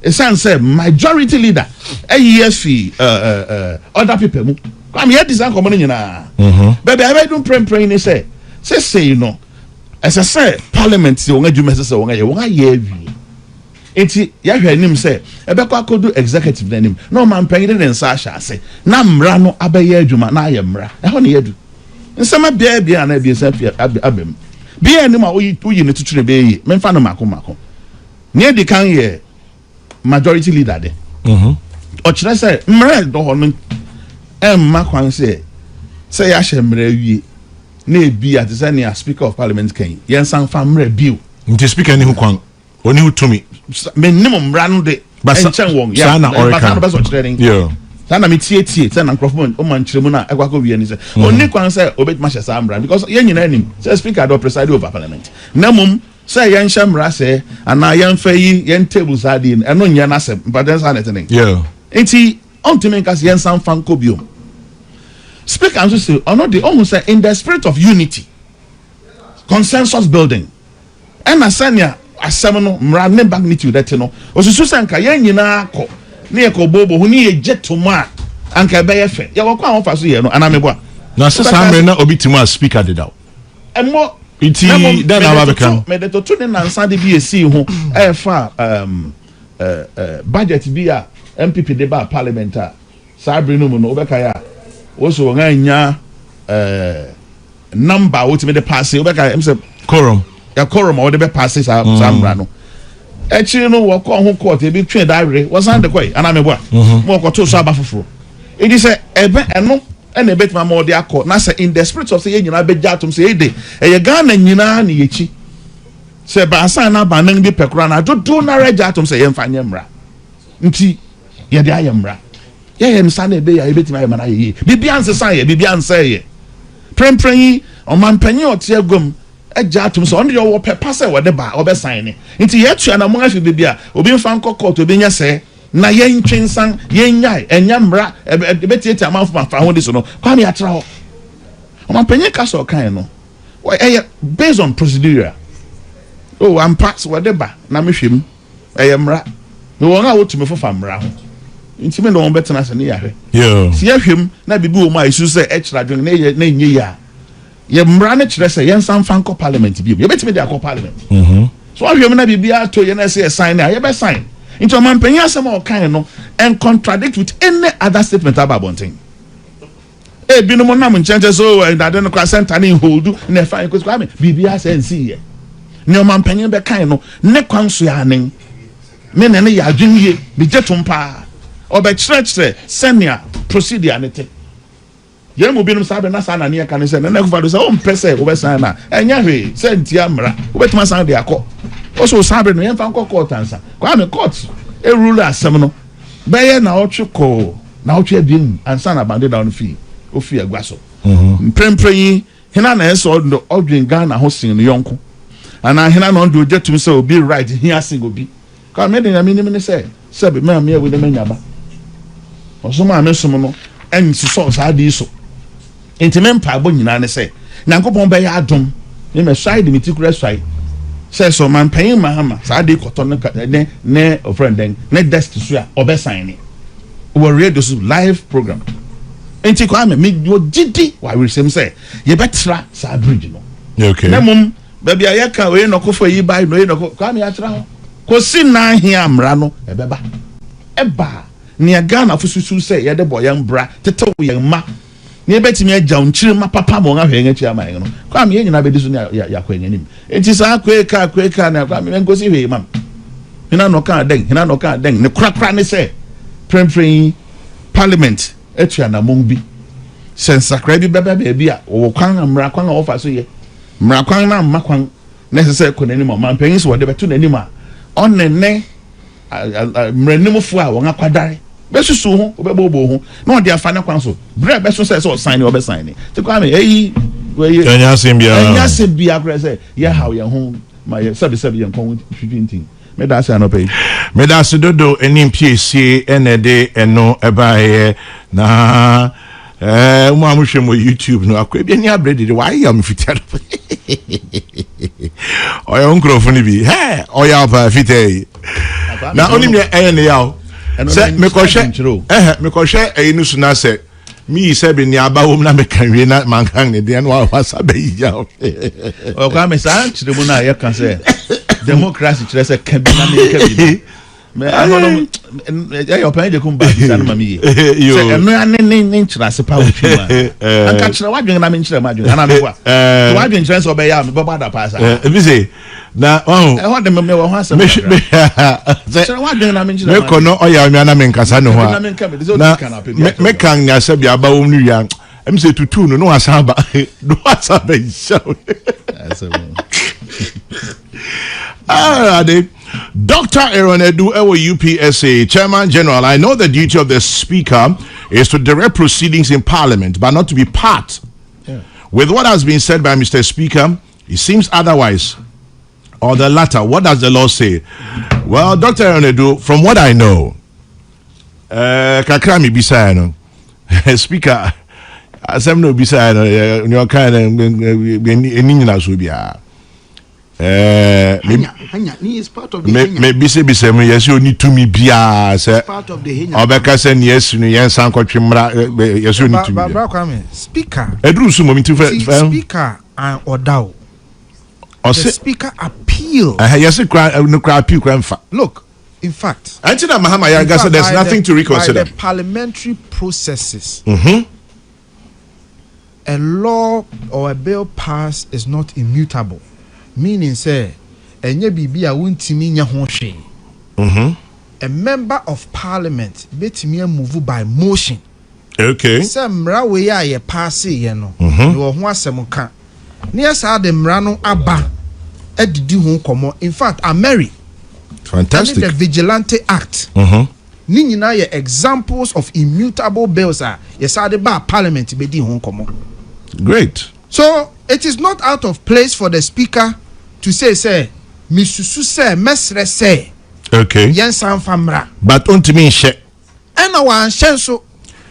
E: E say majority leader EFI other people mu. Come here this come nyina. Baby I don't pray ni say you know. As I say parliament say wonga dwuma say wonga ye awie. Enti ya hwe anim say e be kwa kodu executive anim. No man panyin den sa sha say na mra no abaye adwuma na aye mra. E ho ne yedu. Nsema bia na bia sa abem bia ni ma oyi ne tutu be yi memfa no mako ne di kan ye majority leader de o kire say mre do ho no emma kwan say ya hye mre awie na ebi at say na speaker of parliament kan yen san fa mre bill
B: nti speaker ni hu kwan oni hu tumi
E: minimum mra no de enchen won
B: ya na
E: orika yeah sana me tie sana microphone o man kyeremu na ekwako wie ni say oni kwan say obetuma hye sa amra because yen nyina anim say speaker do preside over parliament na mum say yen hyamra say ana yen fa yi yen table side eno nya na say but then say anything
B: yeah
E: enti ontimen kas yen san fan ko biom speaker also say ono the almost say in the spirit of unity consensus building and asanya asem no mra ne magnitude that no osusu sanka yen nyina akọ ne ekobobo hu ne yejetoma anka be ye fe ye wo kwa fa so ye no anamebo
B: na sesa mre na obi timu as speaker did out
E: emo
B: iti then na babeka
E: me de to ne nansa de bi esi ho e fa budget bi a MPP de ba parliament a sabre no mu no obeka ya wo so nga nya number wo ti me de pass obeka em say
B: quorum
E: or de be pass sa mra no actually no wo ko ho court e bi twe diary was and the quay anamebo mo ko to so aba foforo it is ebe eno na ebetima mo de akọ na say in the spirit of say ye nyina be jatum say ede ye Ghana nyina na yechi say ba asan na ba nan bi pekura na dodo na rejatum say ye mfa nyemra nti ye de ayemra ye nsa na ebe ya ebetima ye mana ye bibi ansesan ye bibi anse ye prempren o man panyi o tie agom ejatum so on your pepa say we de ba obesan ni nti ye tua na mo afi bibia obi mfa nkokot obi nya say na yen twensan yen nyai enya mra ebetieti amanfo mafa ho diso no Kwame atra ho o man panyi ka so kan no based on procedure oh am pass we de ba na mehwem mra me won a wotumi fofa mra ho nti me no won betena se ne ya hwe
B: yeah
E: si ahwem na bibi wo ma isu se extra dwen na nye ya ye mra ne kire se yen san fan ko parliament bi ye betimi de akọ parliament so ahwem na bibi ato ye na se sign na ye be sign into man penya asem o kan no and contradict with any other statement about bonting binu mo na mo nchenche so that den kwa center ni hold na fa ko Kwame bibi asensi ye ne man penya be kan no ne kwan so ya nen me ne ya adwinye bi jetum pa obe church senior procedure ne te ye mo binum sabe na sana ne kan se na kufa do se o mpese o be san na enya hwe se ntia mra o betuma san de akọ also sabe no yemfa nkọ court ansa Kwame court e rule asem no be ye na otwe ko na otwe abiem ansa na bande down fee ofi agua so prempren hina na eso odwen Ghana ho sin no yonko ana hina na ndo jetum say obi right here sing obi ka me de na minim ne say be me am ye we de manyaba osoma amesom no ensi so sa di so enti me mpa abo nyina ne say nyankopon be ya adom me me swai de mitikura swai say so man payin Mahama sa di koto ne friend den ne desk so a obesan ni we radio live program enti Kwame me do gidi wa we say ye betra sa bridge no
B: okay
E: na mum baby ayaka we no kofo yi bai no Kwame ya tra ho ko si na ahia amra no ebeba eba ne Ghana fususu say ye de boyan bra tetew ye ma ne betimi agya unchire ma papa mo nga hwe ngachi aman no Kwame ye nyina bedi so ne ya kwanenim enti sa kweka na Kwame ngosi hwe mam hina no ka den ne krakra ne say prempren parliament etua na mong bi sensakra bi baba bi a wo kwan amra kwan a ofa so ye mra kwan na makwan necessary konanim man payin so de beto nanim a onene mranimfo a won akwadare besusu ho obebobo ho na ode afa na kwan so bre beso say so sign obe sign te Kwame eyi we
B: anya
E: sembia kra say ye how ye ho ma ye sabi ye nkon 15 me da say no pay
B: me da se dodo enim piesie enede eno ebaye na mo amhwe mo YouTube no akwa bi ani abrede de why am fitar oya onkrofo ni bi oya ba fitai na onim ne ene yawo se me ko hwe eyinu su na se mi se be ni aba wo na me kan we na mankan ne de no wa sa be yawo
E: o kwa me san chire mu na ye kan se democracy chire se Kabila ne Kabila me ahono ya open de kumba san mami se eno ane chira se pa wotwi ma anka chira wadwen na me chira ma adwen ana me kwa to wadwen chira se obeya me baba da pa sa
B: bi se na
E: ho de me wo ho asem chira wadwen na me chira
B: me kono oya me na me nkasa ne ho a me kan nya se bia ba wo nu ya em se tutu no asaba no asaba show Dr. Aaron Edu Ewo UPSA Chairman General, I know the duty of the Speaker is to direct proceedings in Parliament, but not to be part. With what has been said by Mr. Speaker, it seems otherwise, or the latter. What does the law say? Well, Dr. Aaron Edu, from what I know, Kakrami Bisayano, Speaker, Assembly Bisayano, your kind of
D: Hanya is part of the
B: maybe say yes you need to me bia say
D: part of the Hanya
B: obeka say yes no yen san kwatwemra yes you need to me
A: Kwame speaker
B: edru su momenti
A: speaker and odaw the speaker appeal
B: yes no cry appeal kramfa
A: look in fact
B: until Mahama Yaga said there's nothing to reconsider
A: by the parliamentary processes a law or a bill passed is not immutable. Meaning say enye bibi a wuntimi nya ho hwe a member of parliament betimi move by motion
B: okay
A: say mra we ya ye pass ye no no ho asem ka ne asa de mra no aba edidi ho komo in fact Ameri
B: fantastic
A: the vigilante act ni nyina ye examples of immutable bills are yesa de ba parliament be di ho komo
B: great
A: so it is not out of place for the speaker to say misusu say mesre say
B: okay
A: yensan famra
B: but ontimi nhye
A: ena wan hye so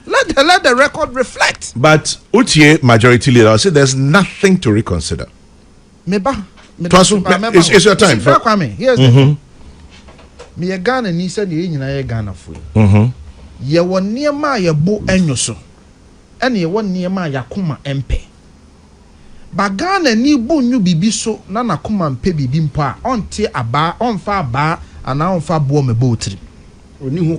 A: let the record reflect
B: but utie majority leader say there's nothing to reconsider it's your time
A: for Kwame here's the thing me Ghana ni say the nyina ye Ghana fo ye won niema ye bo enyo so ena ye won niema yakoma empe bagana ni bunyu bibi so na nakoma mpe bibi mpo a onte aba onfa aba ana onfa bo me botri oni hu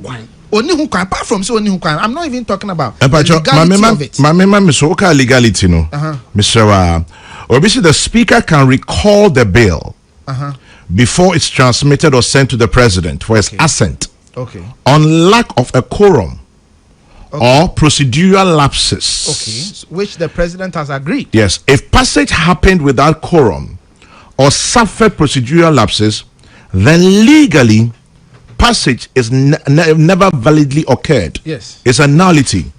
A: kwan apart from so oni hu kwan I'm not even talking about the legality of it.
B: My so okay legality no Mr. Obviously the speaker can recall the bill before it's transmitted or sent to the president for his assent on lack of a quorum or procedural lapses.
A: Which the president has agreed.
B: Yes. If passage happened without quorum or suffered procedural lapses, then legally passage is never validly occurred.
A: Yes.
B: It's a nullity.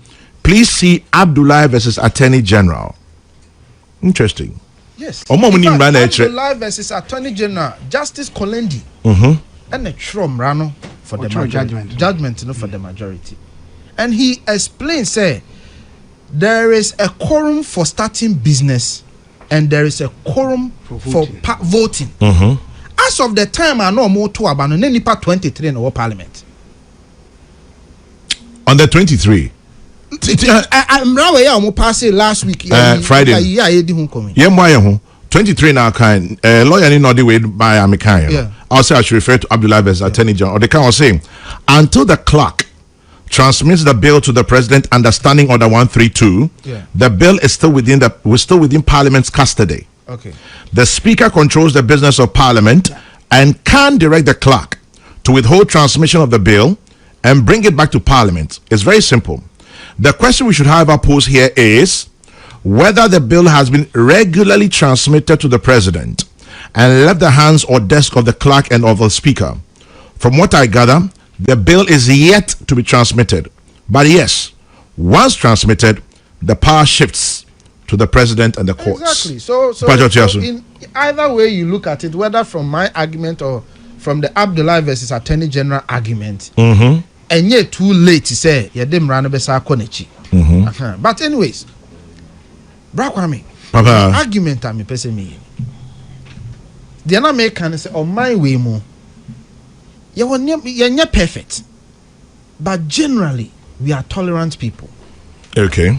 B: please see Abdullah versus Attorney General. Interesting.
A: Yes.
B: Abdullah
A: versus Attorney General Justice Kolendi. And a Trom Rano for the judgment for the majority. And he explains, say, there is a quorum for starting business and there is a quorum for voting. As of the time I know more to about 23 in our parliament.
B: On the 23.
A: I'm now passing last week.
B: Friday. Yeah, 23 now kind lawyer need not the way by Amikan.
A: Yeah.
B: Also, I should refer to Abdullah as Attorney General. Or they can say until the clerk transmits the bill to the president under Standing Order 132, the bill is still within Parliament's custody.
A: Okay.
B: The Speaker controls the business of Parliament and can direct the clerk to withhold transmission of the bill and bring it back to Parliament. It's very simple. The question we should however pose here is whether the bill has been regularly transmitted to the president and left the hands or desk of the clerk and of the speaker. From what I gather, the bill is yet to be transmitted. But yes, once transmitted, the power shifts to the president and the courts.
A: Exactly. So in either way you look at it, whether from my argument or from the Abdullah versus Attorney General argument, and yet too late to say, but anyways, Kwame, argument I'm person me. The American say on my way more. You're not perfect, but generally we are tolerant people.
B: Okay.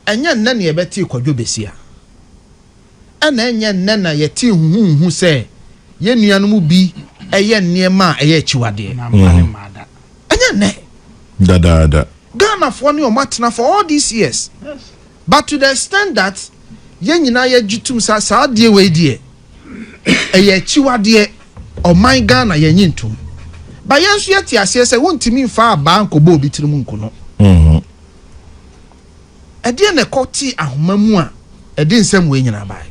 A: And you're none ye beti kwadwo besia. And then you're nana ye ti who say ye nuanom bi eye niema eye chiwade. And you're ne.
B: Da.
A: Ghana for ni o matena for all these years.
D: Yes.
A: But to the extent that ye nyina ye gitum sa de we die. Eye chiwade o man Ghana ye nyintum. Ba yenso ye ti ase se wontimi mfa aba nkobo obi tirimu nkono. Ede na koti ahomamu a ede nsem we nyina bai.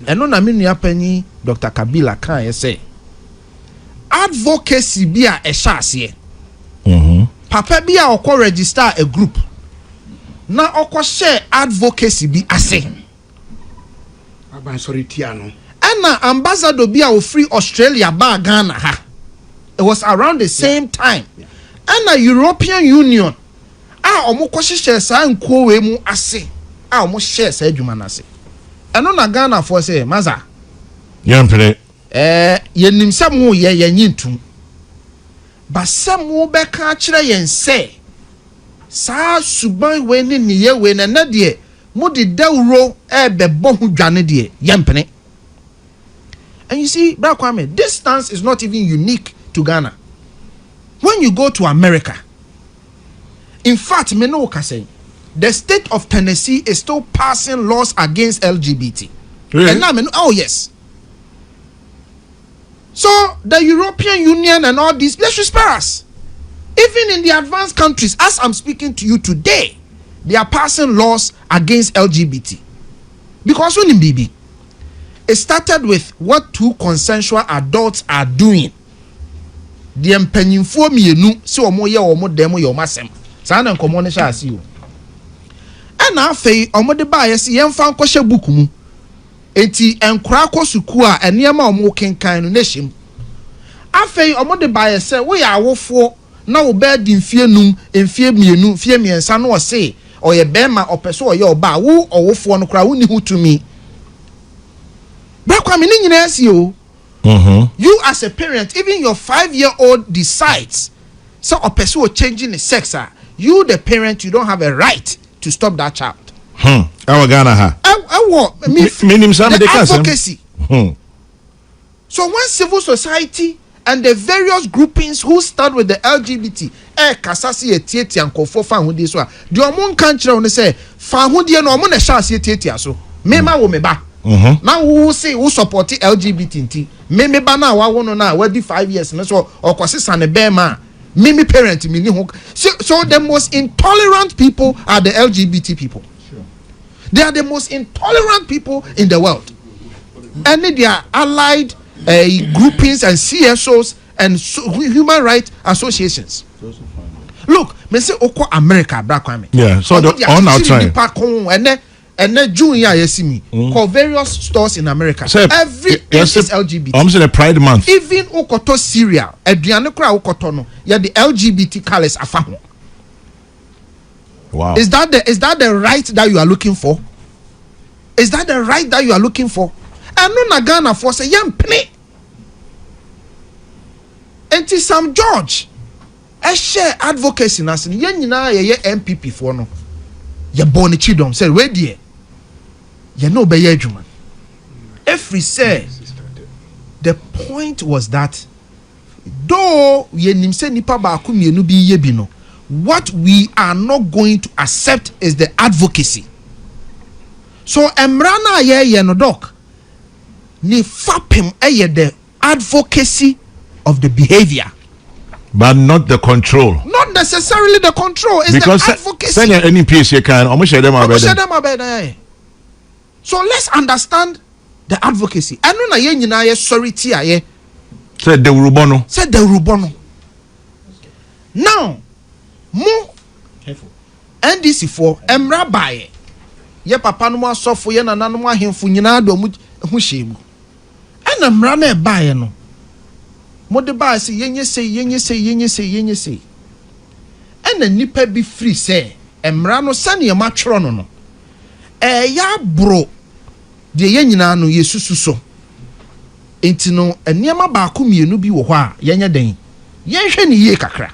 A: Eno na menua panyi Dr. Kabila kan ye say advocacy bi a ehya ase. Papa bi a okọ register a group na okọ share advocacy bi ase.
D: Aban sorry tiano.
A: Ana ambassador bi a free Australia ba Ghana ha. It was around the same time. Ana European Union omo ko hihye sa Nkoaa we mu ase omo share sa adwuma na ase. Eno na Ghana for say maza.
B: Yampere.
A: Yenim sam wo ye nyintum. Ba sam wo be ka kire yen say sa suban we ni niye we na na de mo de dawro be bo hu dwane de yempene. And you see, Brother Kwame, this stance is not even unique to Ghana. When you go to America, in fact, me no say the state of Tennessee is still passing laws against LGBT.
B: Really?
A: And now, oh yes. So the European Union and all these, they should spare us. Even in the advanced countries, as I'm speaking to you today, they are passing laws against LGBT. Because when in BB, it started with what two consensual adults are doing. The empenyinfo mienu se omo ye omo demo ye omasem. Sa na nkomo ne sha ase o. E na afei omo de ba ye se yemfa nkɔhye book mu. Enti enkora kosuku a enema omo kenkan no na hyem. Afei omo de ba ye se wo ya awofo na wo ba di mfie num, mfie mienu, mfie miensa no o se oye bema opeso oye oba wo owofo no kra wo ni hutumi. Brakwa me ni nyina ase o. You as a parent, even your 5-year-old decides so a person will changing the sex. You the parent, you don't have a right to stop that child.
B: Our Ghana ha.
A: The advocacy. So when civil society and the various groupings who start with the LGBT, kasasi etieti anko for fan who this one. The among country on say fan who the no among the shasi etieti so. Mema wo meba. Now who say who support LGBT? Me bana wa wono na we di 5 years na so okwose ne bema me parent me ni ho. So the most intolerant people are the LGBT people. Sure. They are the most intolerant people in the world. And they are allied groupings and CSOs and human rights associations. Look, me say oko America bra Kwame.
B: Yeah, so the on outside
A: and then June ya yesi me call various stores in America.
B: So,
A: every is LGBT.
B: I'm saying a Pride Month.
A: Even okoto cereal, aduane kra okoto no, ya the LGBT colors afa ho.
B: Wow.
A: Is that the right that you are looking for? Is that the right that you are looking for? And no na Ghana for say yam pene. Enti Sam George share advocacy na sin yen nyina ye MPP for no. Ye born chidom say we die. Ye no be ye adwuma. If we say the point was that though ye nim say nipa ba ku mienu bi ye bi no, what we are not going to accept is the advocacy. So emrana ye no doc ni fapem the advocacy of the behavior,
B: but not the control.
A: Not necessarily the control. It's
B: because
A: the advocacy.
B: Send any piece you can.
A: So let's understand the advocacy. I know na ye nyina ye sorry ti aye.
B: Said the Rubono.
A: Said the Rubono. Now, mo NDC for emra baye. Ye papa no asofo ye nana no ahemfo nyina do mu hu hyemu. Ana mra na e baye no. Mo de baye se yenye se. Ana nipa bi free say emra no sane ye matworo no. Ya bro de ye nyina no ye susu so. Enti no eniema ba ko mienu bi wo ho a yenye den. Yenhwe ne ye kakra.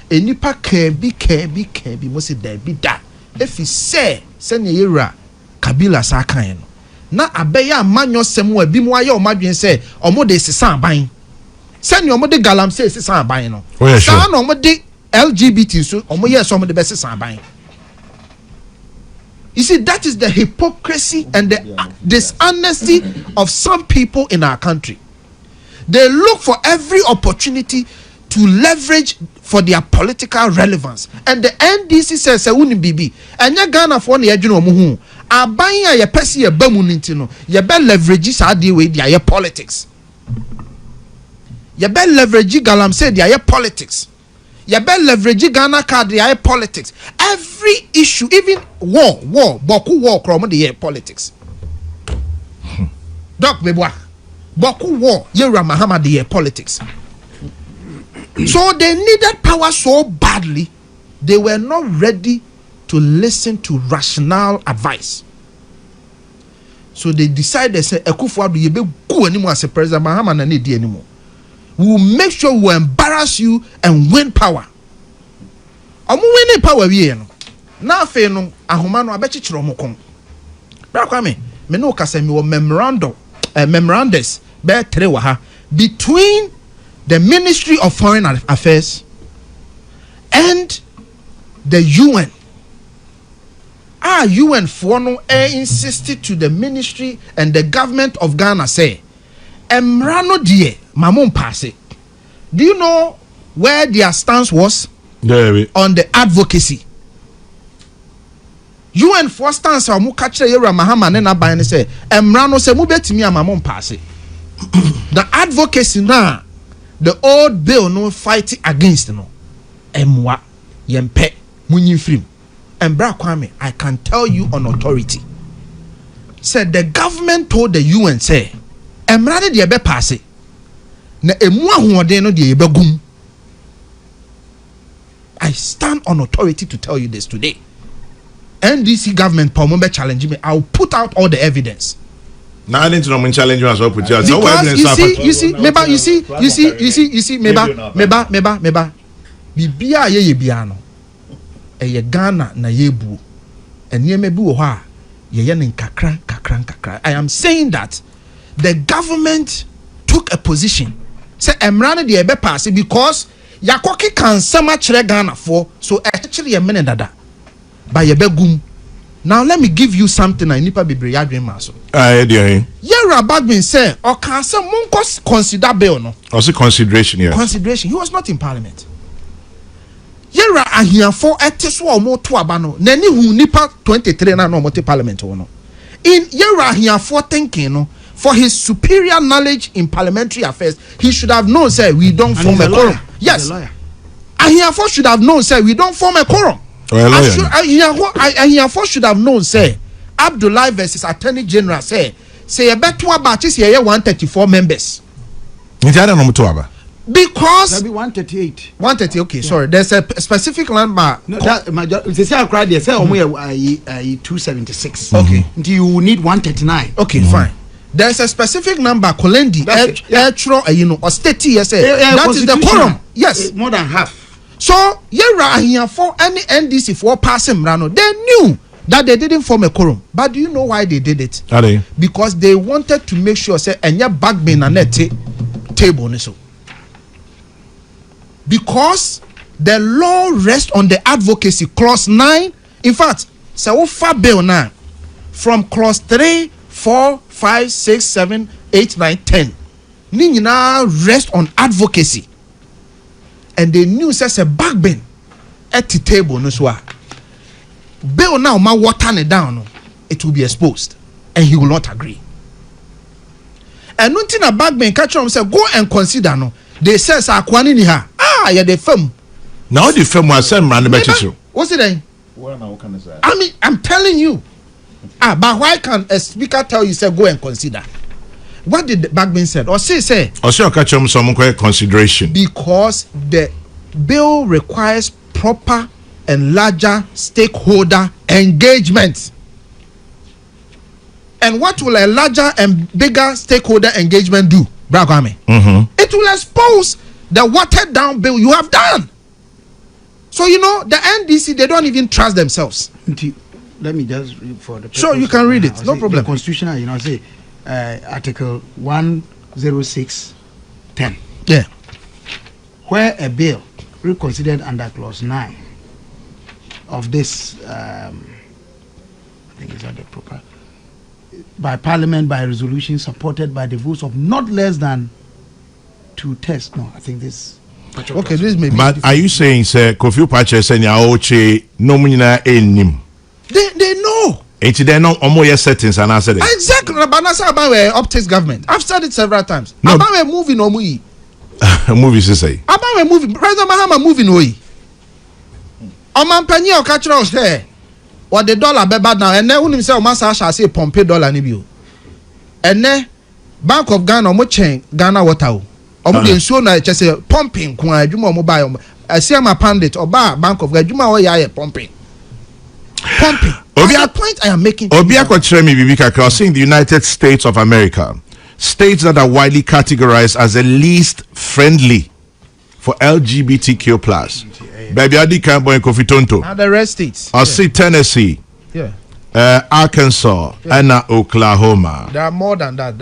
A: Enipa kan bi mo se da bi da. Efi se ne yewura Kabila sa kan no. Na abeya amanyo sem wa bi mu aye o madwen se omo de sesa aban. Se ne omo de galam se sesa aban no. Sa na omo de LGBT so omo ye so omo de be sesa aban. You see, that is the hypocrisy and the dishonesty of some people in our country. They look for every opportunity to leverage for their political relevance. And the NDC says, "Uni bibi." And ya Ghana for ne adwene omo hu. Aban ya ye pese ye ba mu nti no, ye be leverage sa de we dia ye politics. Ye be leverage galamsey dia ye politics. You better leverage Ghana card the politics. Every issue, even war, boku war from the politics. Doc Bebwa, boku war, Yera Mahama the politics. So they needed power so badly, they were not ready to listen to rational advice. So they decided, say, Ekufuadu yebe go anymore as a president, Mahama na need anymore. We will make sure we will embarrass you and win power. Omo winning power we no. Na fe no ahoma no abechichiro mo kon. Bra Kwame, me no kasa me wo memorandums be tre wa ha between the Ministry of Foreign Affairs and the UN. UN for no insisted to the ministry and the government of Ghana say emrano die mamon pass it. Do you know where their stance was? On the advocacy. UN for stance or mu kachire Yera Mahama ne na ban say emrano say mu betimi mamon pass it. The advocacy now, the old bill no fighting against no. Emwa yempe munyin frim. And Bra Kwame, I can tell you on authority. Said the government told the UN say emrade de be pass it. Na emu ahoden no de be gum. I stand on authority to tell you this today. NDC government be challenge me. I'll put out all the evidence.
B: Now I didn't know challenge you as well put
A: because you see, meba. Bibia ye bia no. Ye Ghana na yebu. Enye mebu wo ha ye ne kakran. I am saying that the government took a position. Say emrane de be pass because yakoki kan sama chere Ghana for so actually ye mene dada by ye begum. Now let me give you something I nipa bebre yadwen maso. Yera Badmin say or can some monko consider bill no.
B: Also consideration, yes.
A: Consideration. He was not in parliament. Yera ahiafo eteso omo to aba no. Nani hu nipa 23 na no mo te parliament no. In Yera ahiafo thinking no, for his superior knowledge in parliamentary affairs, he should have known say we don't form a quorum. Yes. Ahiafo should have known, say, we don't form a quorum. Ahiafo should have known, say, Abdullahi versus Attorney General, say a better batches here 134 members. Because
D: 138.
A: 130, okay, sorry. There's a specific number.
D: No, that they say I cried. They say 276.
A: Okay,
D: you need 139.
A: Okay, fine. There's a specific number. Kolendi, or state yes, that is the quorum. Yes,
D: more than half.
A: So here for any NDC for passing Rano, they knew that they didn't form a quorum. But do you know why they did it? Because they wanted to make sure say enya backbone and table so. Because the law rests on the advocacy clause 9. In fact, so far bill now from clause 3, 4, 5, 6, 7, 8, 9, 10. Nina rest on advocacy. And they knew says a backbone at the table no so. Bill now ma water it down, it will be exposed. And he will not agree. And nothing a backbone catch him say go and consider no. They says akwani ni ha. Yeah, the film.
B: Now the film was sent man the
A: what's it then? I mean, I'm telling you. But why can't a speaker tell you say go and consider? What did the backbone said? Or say
B: or say catch some consideration.
A: Because the bill requires proper and larger stakeholder engagement. And what will a larger and bigger stakeholder engagement do, Bra Kwame? It will expose the watered down bill you have done. So you know the NDC, they don't even trust themselves.
D: Let me just read for the
A: sure you can read it, no problem.
D: The constitutional, you know, say article 106(10).
A: Yeah.
D: Where a bill reconsidered under clause 9 of this I think it's not the proper by parliament by resolution supported by the votes of not less than 2/3. No, I think this.
A: Okay, this may be.
B: But are you saying, sir, Kofi Pache senya oche no munina enim?
A: They know.
B: It's they know omoye settings and I said it.
A: Exactly. But that's about optics government. I've said it several times.
B: No.
A: About a movie no movie.
B: Movies to say.
A: About a movie. President Mahama movie no way. Oman penny or catch us there. What the dollar be bad now? And then when himself massa shall say pompe dollar ni bio. And then Bank of Ghana mo chain Ghana water. Omo de nsuo na che say pumping kwa adwuma omo buy omo. Asiama pandit oba Bank of Ghana adwuma wo ya pumping. Pumping. The point I am making.
B: Obia kwatre me bibi kakra saying the United States of America, states that are widely categorized as the least friendly for LGBTQ+. Baby adi kan boy Kofi Tonto.
A: And the rest states.
B: I see Tennessee.
A: Yeah.
B: Arkansas and Oklahoma.
A: There are more than that.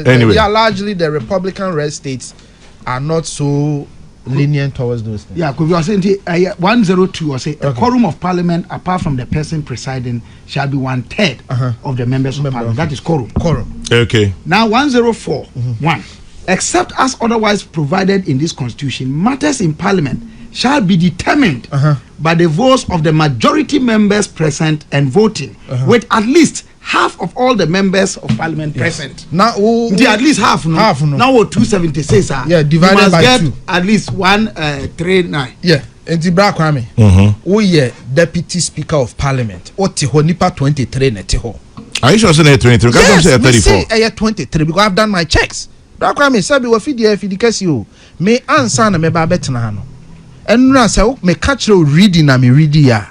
B: Anyway.
A: They are largely the Republican red states are not so lenient towards those things.
D: Yeah, because we are saying 102 or say a quorum of parliament apart from the person presiding shall be 1/3 of the members of parliament. That is quorum.
B: Okay.
D: Now 104 1. Except as otherwise provided in this constitution, matters in parliament shall be determined by the votes of the majority members present and voting, with at least half of all the members of parliament present.
A: Now,
D: at least half. No?
A: Half. No.
D: Now, 276.
A: Yeah, divided by
D: get
A: 2.
D: At least 139.
A: Yeah. And the Bra Kwame. We are deputy speaker of parliament. Oti ho nipa 23 neti ho.
B: Are you sure it's 23?
A: Yes, I say 23 because I've done my checks. Bra Kwame sabi we fidi kasi o. Me answer na me ba betena ha no. And now say me catch you reading na me read ya.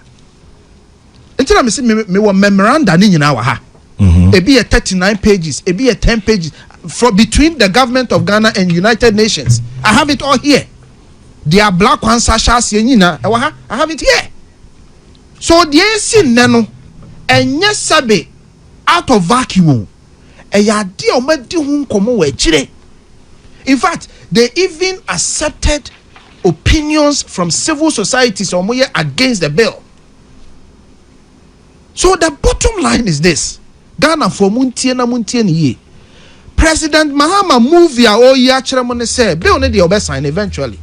A: Until I say me wa memoranda ni nyina wa ha. It be a 39 pages, it be a 10 pages from between the government of Ghana and United Nations. I have it all here. They are black ones, Sasha Sienina. I have it here. So the AC nano and yes sabe out of vacuum. A yadia medi hun komo we chire. In fact, they even accepted opinions from civil societies against the bill. So the bottom line is this: Ghana for muntie ni ye. President Mahama move ya chiremone say bill ne dey sign eventually.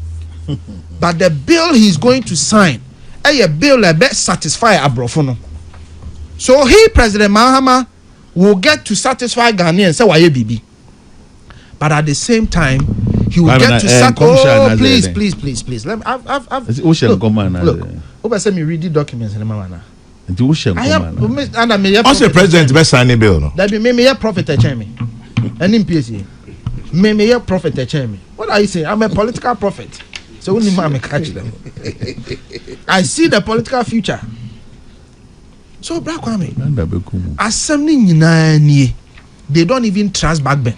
A: But the bill he's going to sign, a bill that satisfy abrofo no. So President Mahama will get to satisfy Ghanaians say why bibi. But at the same time, he will get to sack. Oh, please. Let me. I've look. Oba say me read the documents in my I am.
B: Also, president best signing bill. No.
A: That be me a prophet a me. And in PSA, me a prophet a me. What are you saying? I'm a political prophet. So only man catch them. I see the political future. So Bra Kwame, assembly nyina they don't even trust backben.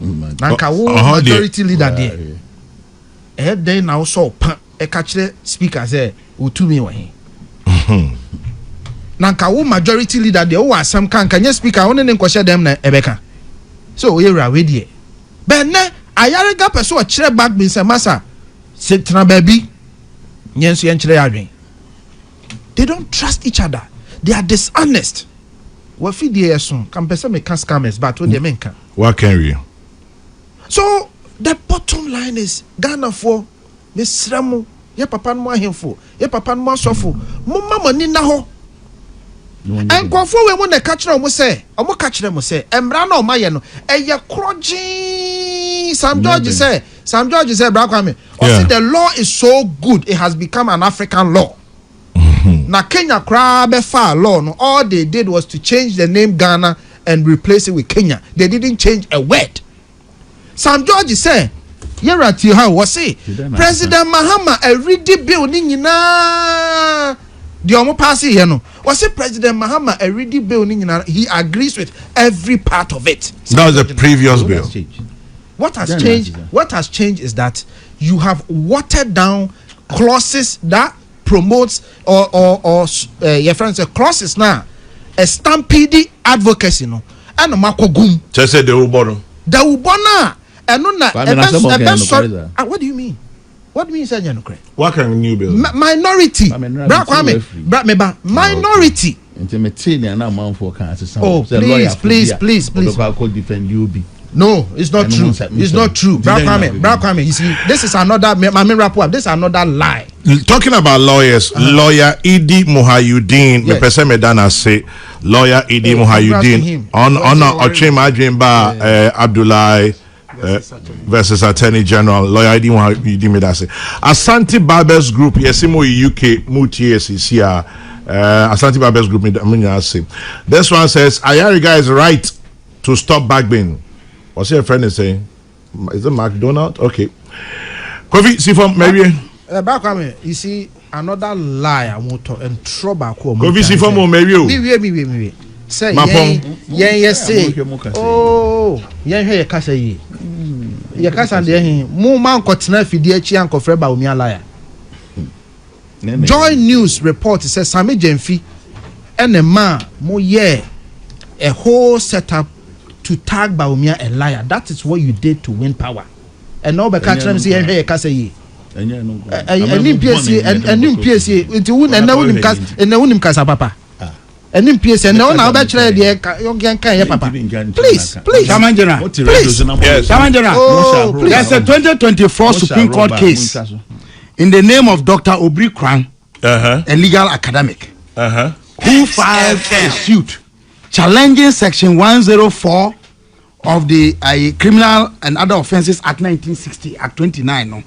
A: Nkoaa majority leader there. Head there now so a catch speaker say utumi wa he. Nkoaa majority leader there who are some can speaker only nkwahye dem na ebeka. So we are ready. But na ayarega person kire backben say masa sitna baby nyenso yenchire adwen. They don't trust each other. They are dishonest. What feed the son? Can person make scammers, but what they make?
B: What can we?
A: So the bottom line is Ghana for Miss Ramu. Ye papa mo ahemfo. Ye papa mo asofo. Mo mama ni na ho. And go for we mo na catch them say. Omo catch them say. Emra na omaye no. Eye kroji. Sam George say. Bra Kwame. The law is so good. It has become an African law. Na Kenya crab far law no, all they did was to change the name Ghana and replace it with Kenya. They didn't change a word. Sam George said, "Here at you how was it? President Mahama a ready bill ni nyina the omo pass here no. Was it President Mahama a ready bill ni nyina? He agrees with every part of it."
B: That was the previous bill.
A: What has changed? What has changed is that you have watered down clauses that promotes or your friends say crosses now a stampede advocacy no and makogum
B: just say the ubona
A: and no na what do you mean say you no correct
B: what can new bill
A: minority Bra Kwame bra me ba minority oh please
B: defend you be.
A: No, it's not true. It's not true. Bra Kwame, you see, this is another. This is another lie.
B: Talking about lawyers, lawyer Idi Muhayuddin, the person Medana say, lawyer Idi Muhayuddin on Ochema Jimba Abdullah versus Attorney General, lawyer Idi Muhayuddin Medana say, Ashanti Barbers Group, Yesimo UK, Muti here. Ashanti Barbers Group, this one says, Ayariga is right to stop backbin. What's your friend is saying? Is it McDonald? Okay. Kofi, see from Mary.
A: Back me. You see another lie I want to and trouble.
B: Kofi, see from Mary.
A: Me. Say yes. Oh, yeah. Kasa ye. Ya kasa de mo man kotena fidi achi anko freba omi liar. Joy News report says Sami Jemfi and a man mo a whole setup to tag Baumia a liar. That is what you did to win power. And now, catch them say, "Hey, Kassaye." And in PSA, and in PSA, into win and now him cast and now him cast papa. And in PSA, and now bachelor, dear, papa. Please,
D: Shamandra, please, Shamandra. There's a 2024 Supreme Court case in the name of Dr. Obri Kran, a legal academic, who filed a suit challenging Section 104 of the Criminal and Other Offences Act 1960, Act 29. No,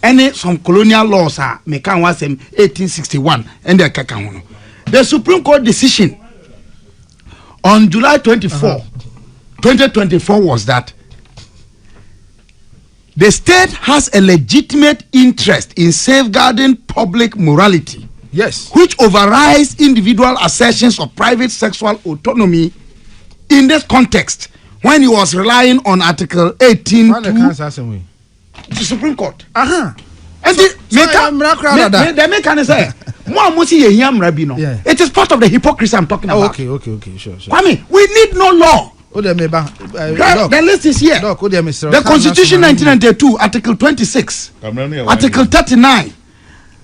D: and some colonial laws are mekan was 1861 and the kakahono. The Supreme Court decision on July 24, 2024 was that the state has a legitimate interest in safeguarding public morality.
A: Yes,
D: which overrides individual assertions of private sexual autonomy in this context when he was relying on Article 18 to the Supreme Court. And the mechanism say, it is part of the hypocrisy I'm talking about.
A: Okay, sure.
D: Kwame, we need no law. The list is here. The Constitution 1992, Article 26, Article 39.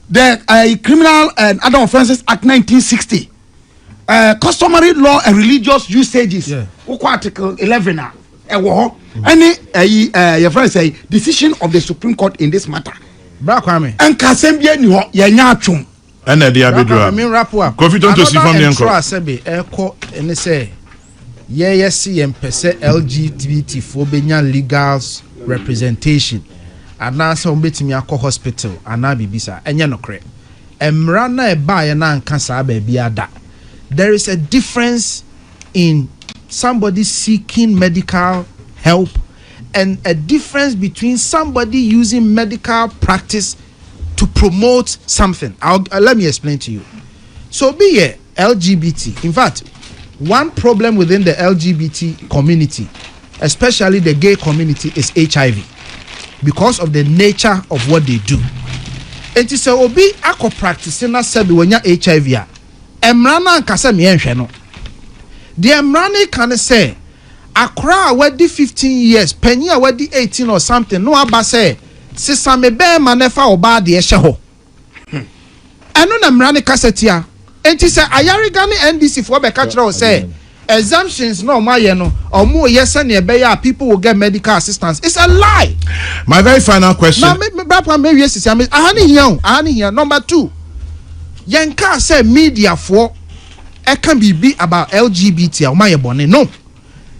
D: The Criminal and Other Offences Act 1960, customary law and religious usages. Article 11. Any your friend say decision of the Supreme Court in this matter. And Kasembia ni ho yenya atwom.
B: And the abidra. Kofi don't see from the uncle.
A: And say yes, and per se LGBT phobia legal representation anaasɛ wɔbɛtumi akɔ hospital anaa bibisa ɛnyɛ nokorɛ mmara na ɛbaeɛ na anka saa baabi ada. There is a difference in somebody seeking medical help and a difference between somebody using medical practice to promote something. Let me explain to you. So be a LGBT. In fact, one problem within the LGBT community, especially the gay community, is HIV because of the nature of what they do. It is a obi ako practicing na sebi wenya HIV a emrana nkasa me enhwe no. The emrana can say akra wedi 15 years, penny a wedi 18 or something, no aba say sisa me be ma nefa oba de ehye ho. Eno na emrana kasetia. Enti say ayariga ni NDC for be ka kire say exemptions no maye no omo yesa ne be ya people will get medical assistance. It's a lie.
B: My very final question.
A: Now me brapa me wiye sisi ahani here. Number 2. Yenka say media for e can be about LGBT o maye bone. No.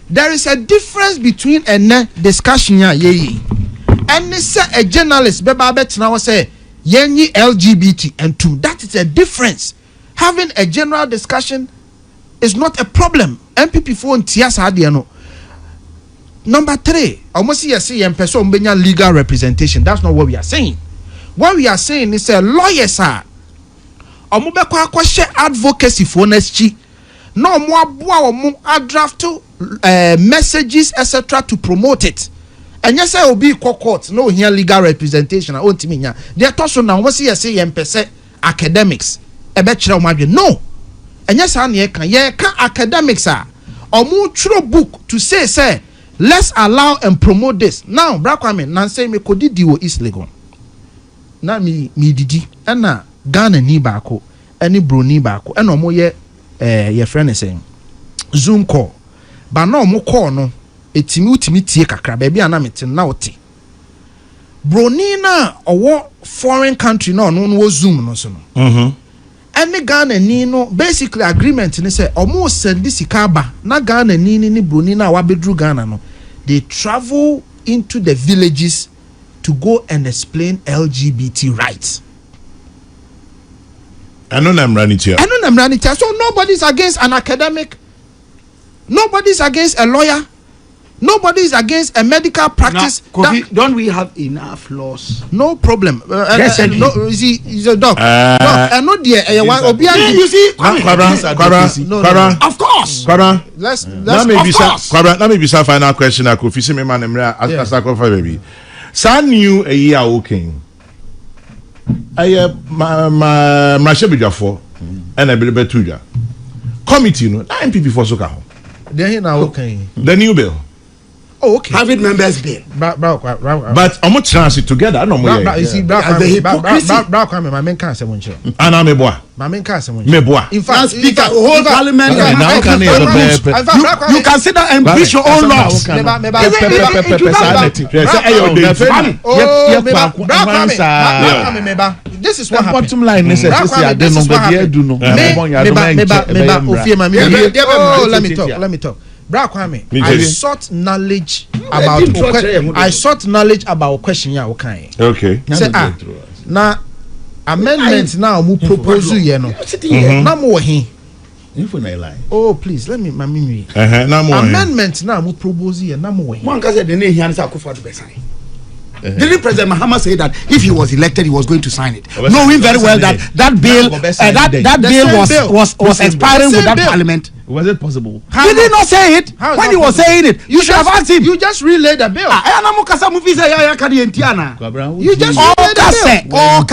A: There is a difference between a discussion ya ye and say a journalist be ba betina wo say yenyi LGBT and 2. That is a difference. Having a general discussion is not a problem. MPP phone tias no. Number 3, almost say person benya legal representation. That's not what we are saying. What we are saying is a lawyer sir. Omubekwa akoshe advocacy for NSG. No more omo draft messages etc. to promote it. And yes, I will be court. No here legal representation. I want me. They are also now. What say MPC academics. No. And yes, I can academics are or true book to say let's allow and promote this. Now, Kwame, Nancy me kodi diwo is legal. Na mi didi and na Ghana ni bako any bro ni bako and omo ye friend is saying Zoom call. But no mo call no etimi tie kakra baby ana metin na oti. Bro ni na owo foreign country no Zoom no so no. Any Ghana ni no basically agreement ni say almost send this ikaba na Ghana ni broni na wabedru Ghana no. They travel into the villages to go and explain LGBT rights.
B: I know I'm running here.
A: So nobody's against an academic. Nobody's against a lawyer. Nobody's against a medical practice.
D: Now, don't we have enough laws?
A: No problem.
D: Yes,
A: no, he's a dog. No, dear.
D: You see,
A: of course. Let's
B: let me be some final question. I could see me man as I cover baby. San new a year okay. My shebijafo and I believe tuja committee no 9 people for soka.
A: Then now okay.
B: The new bill.
A: Oh, okay.
D: Private members bill.
B: But I'm not transit together. No more.
A: You see, Kwame, my main cancer won't show.
B: And I'm a boy.
A: My main cancer won't
B: show.
A: In fact,
D: speaker, whole parliament. You can sit down and preach your own laws.
A: This is what happened.
E: Bottom line is
A: let me talk. Kwame, I sought knowledge about question ya okay.
B: Okay.
A: Say na amendment now mu propose ye no. Na mo he. Oh please let me amendment now mu propose ye na mo he.
D: One can say the name here is Akufo to be signed. Didn't President Mahama say that if he was elected, he was going to sign it, knowing very well that bill was expiring with that parliament?
E: Was it possible?
D: He did not say it. When he was saying it, you should have asked him.
A: You just relayed the bill.
D: You just relayed the bill.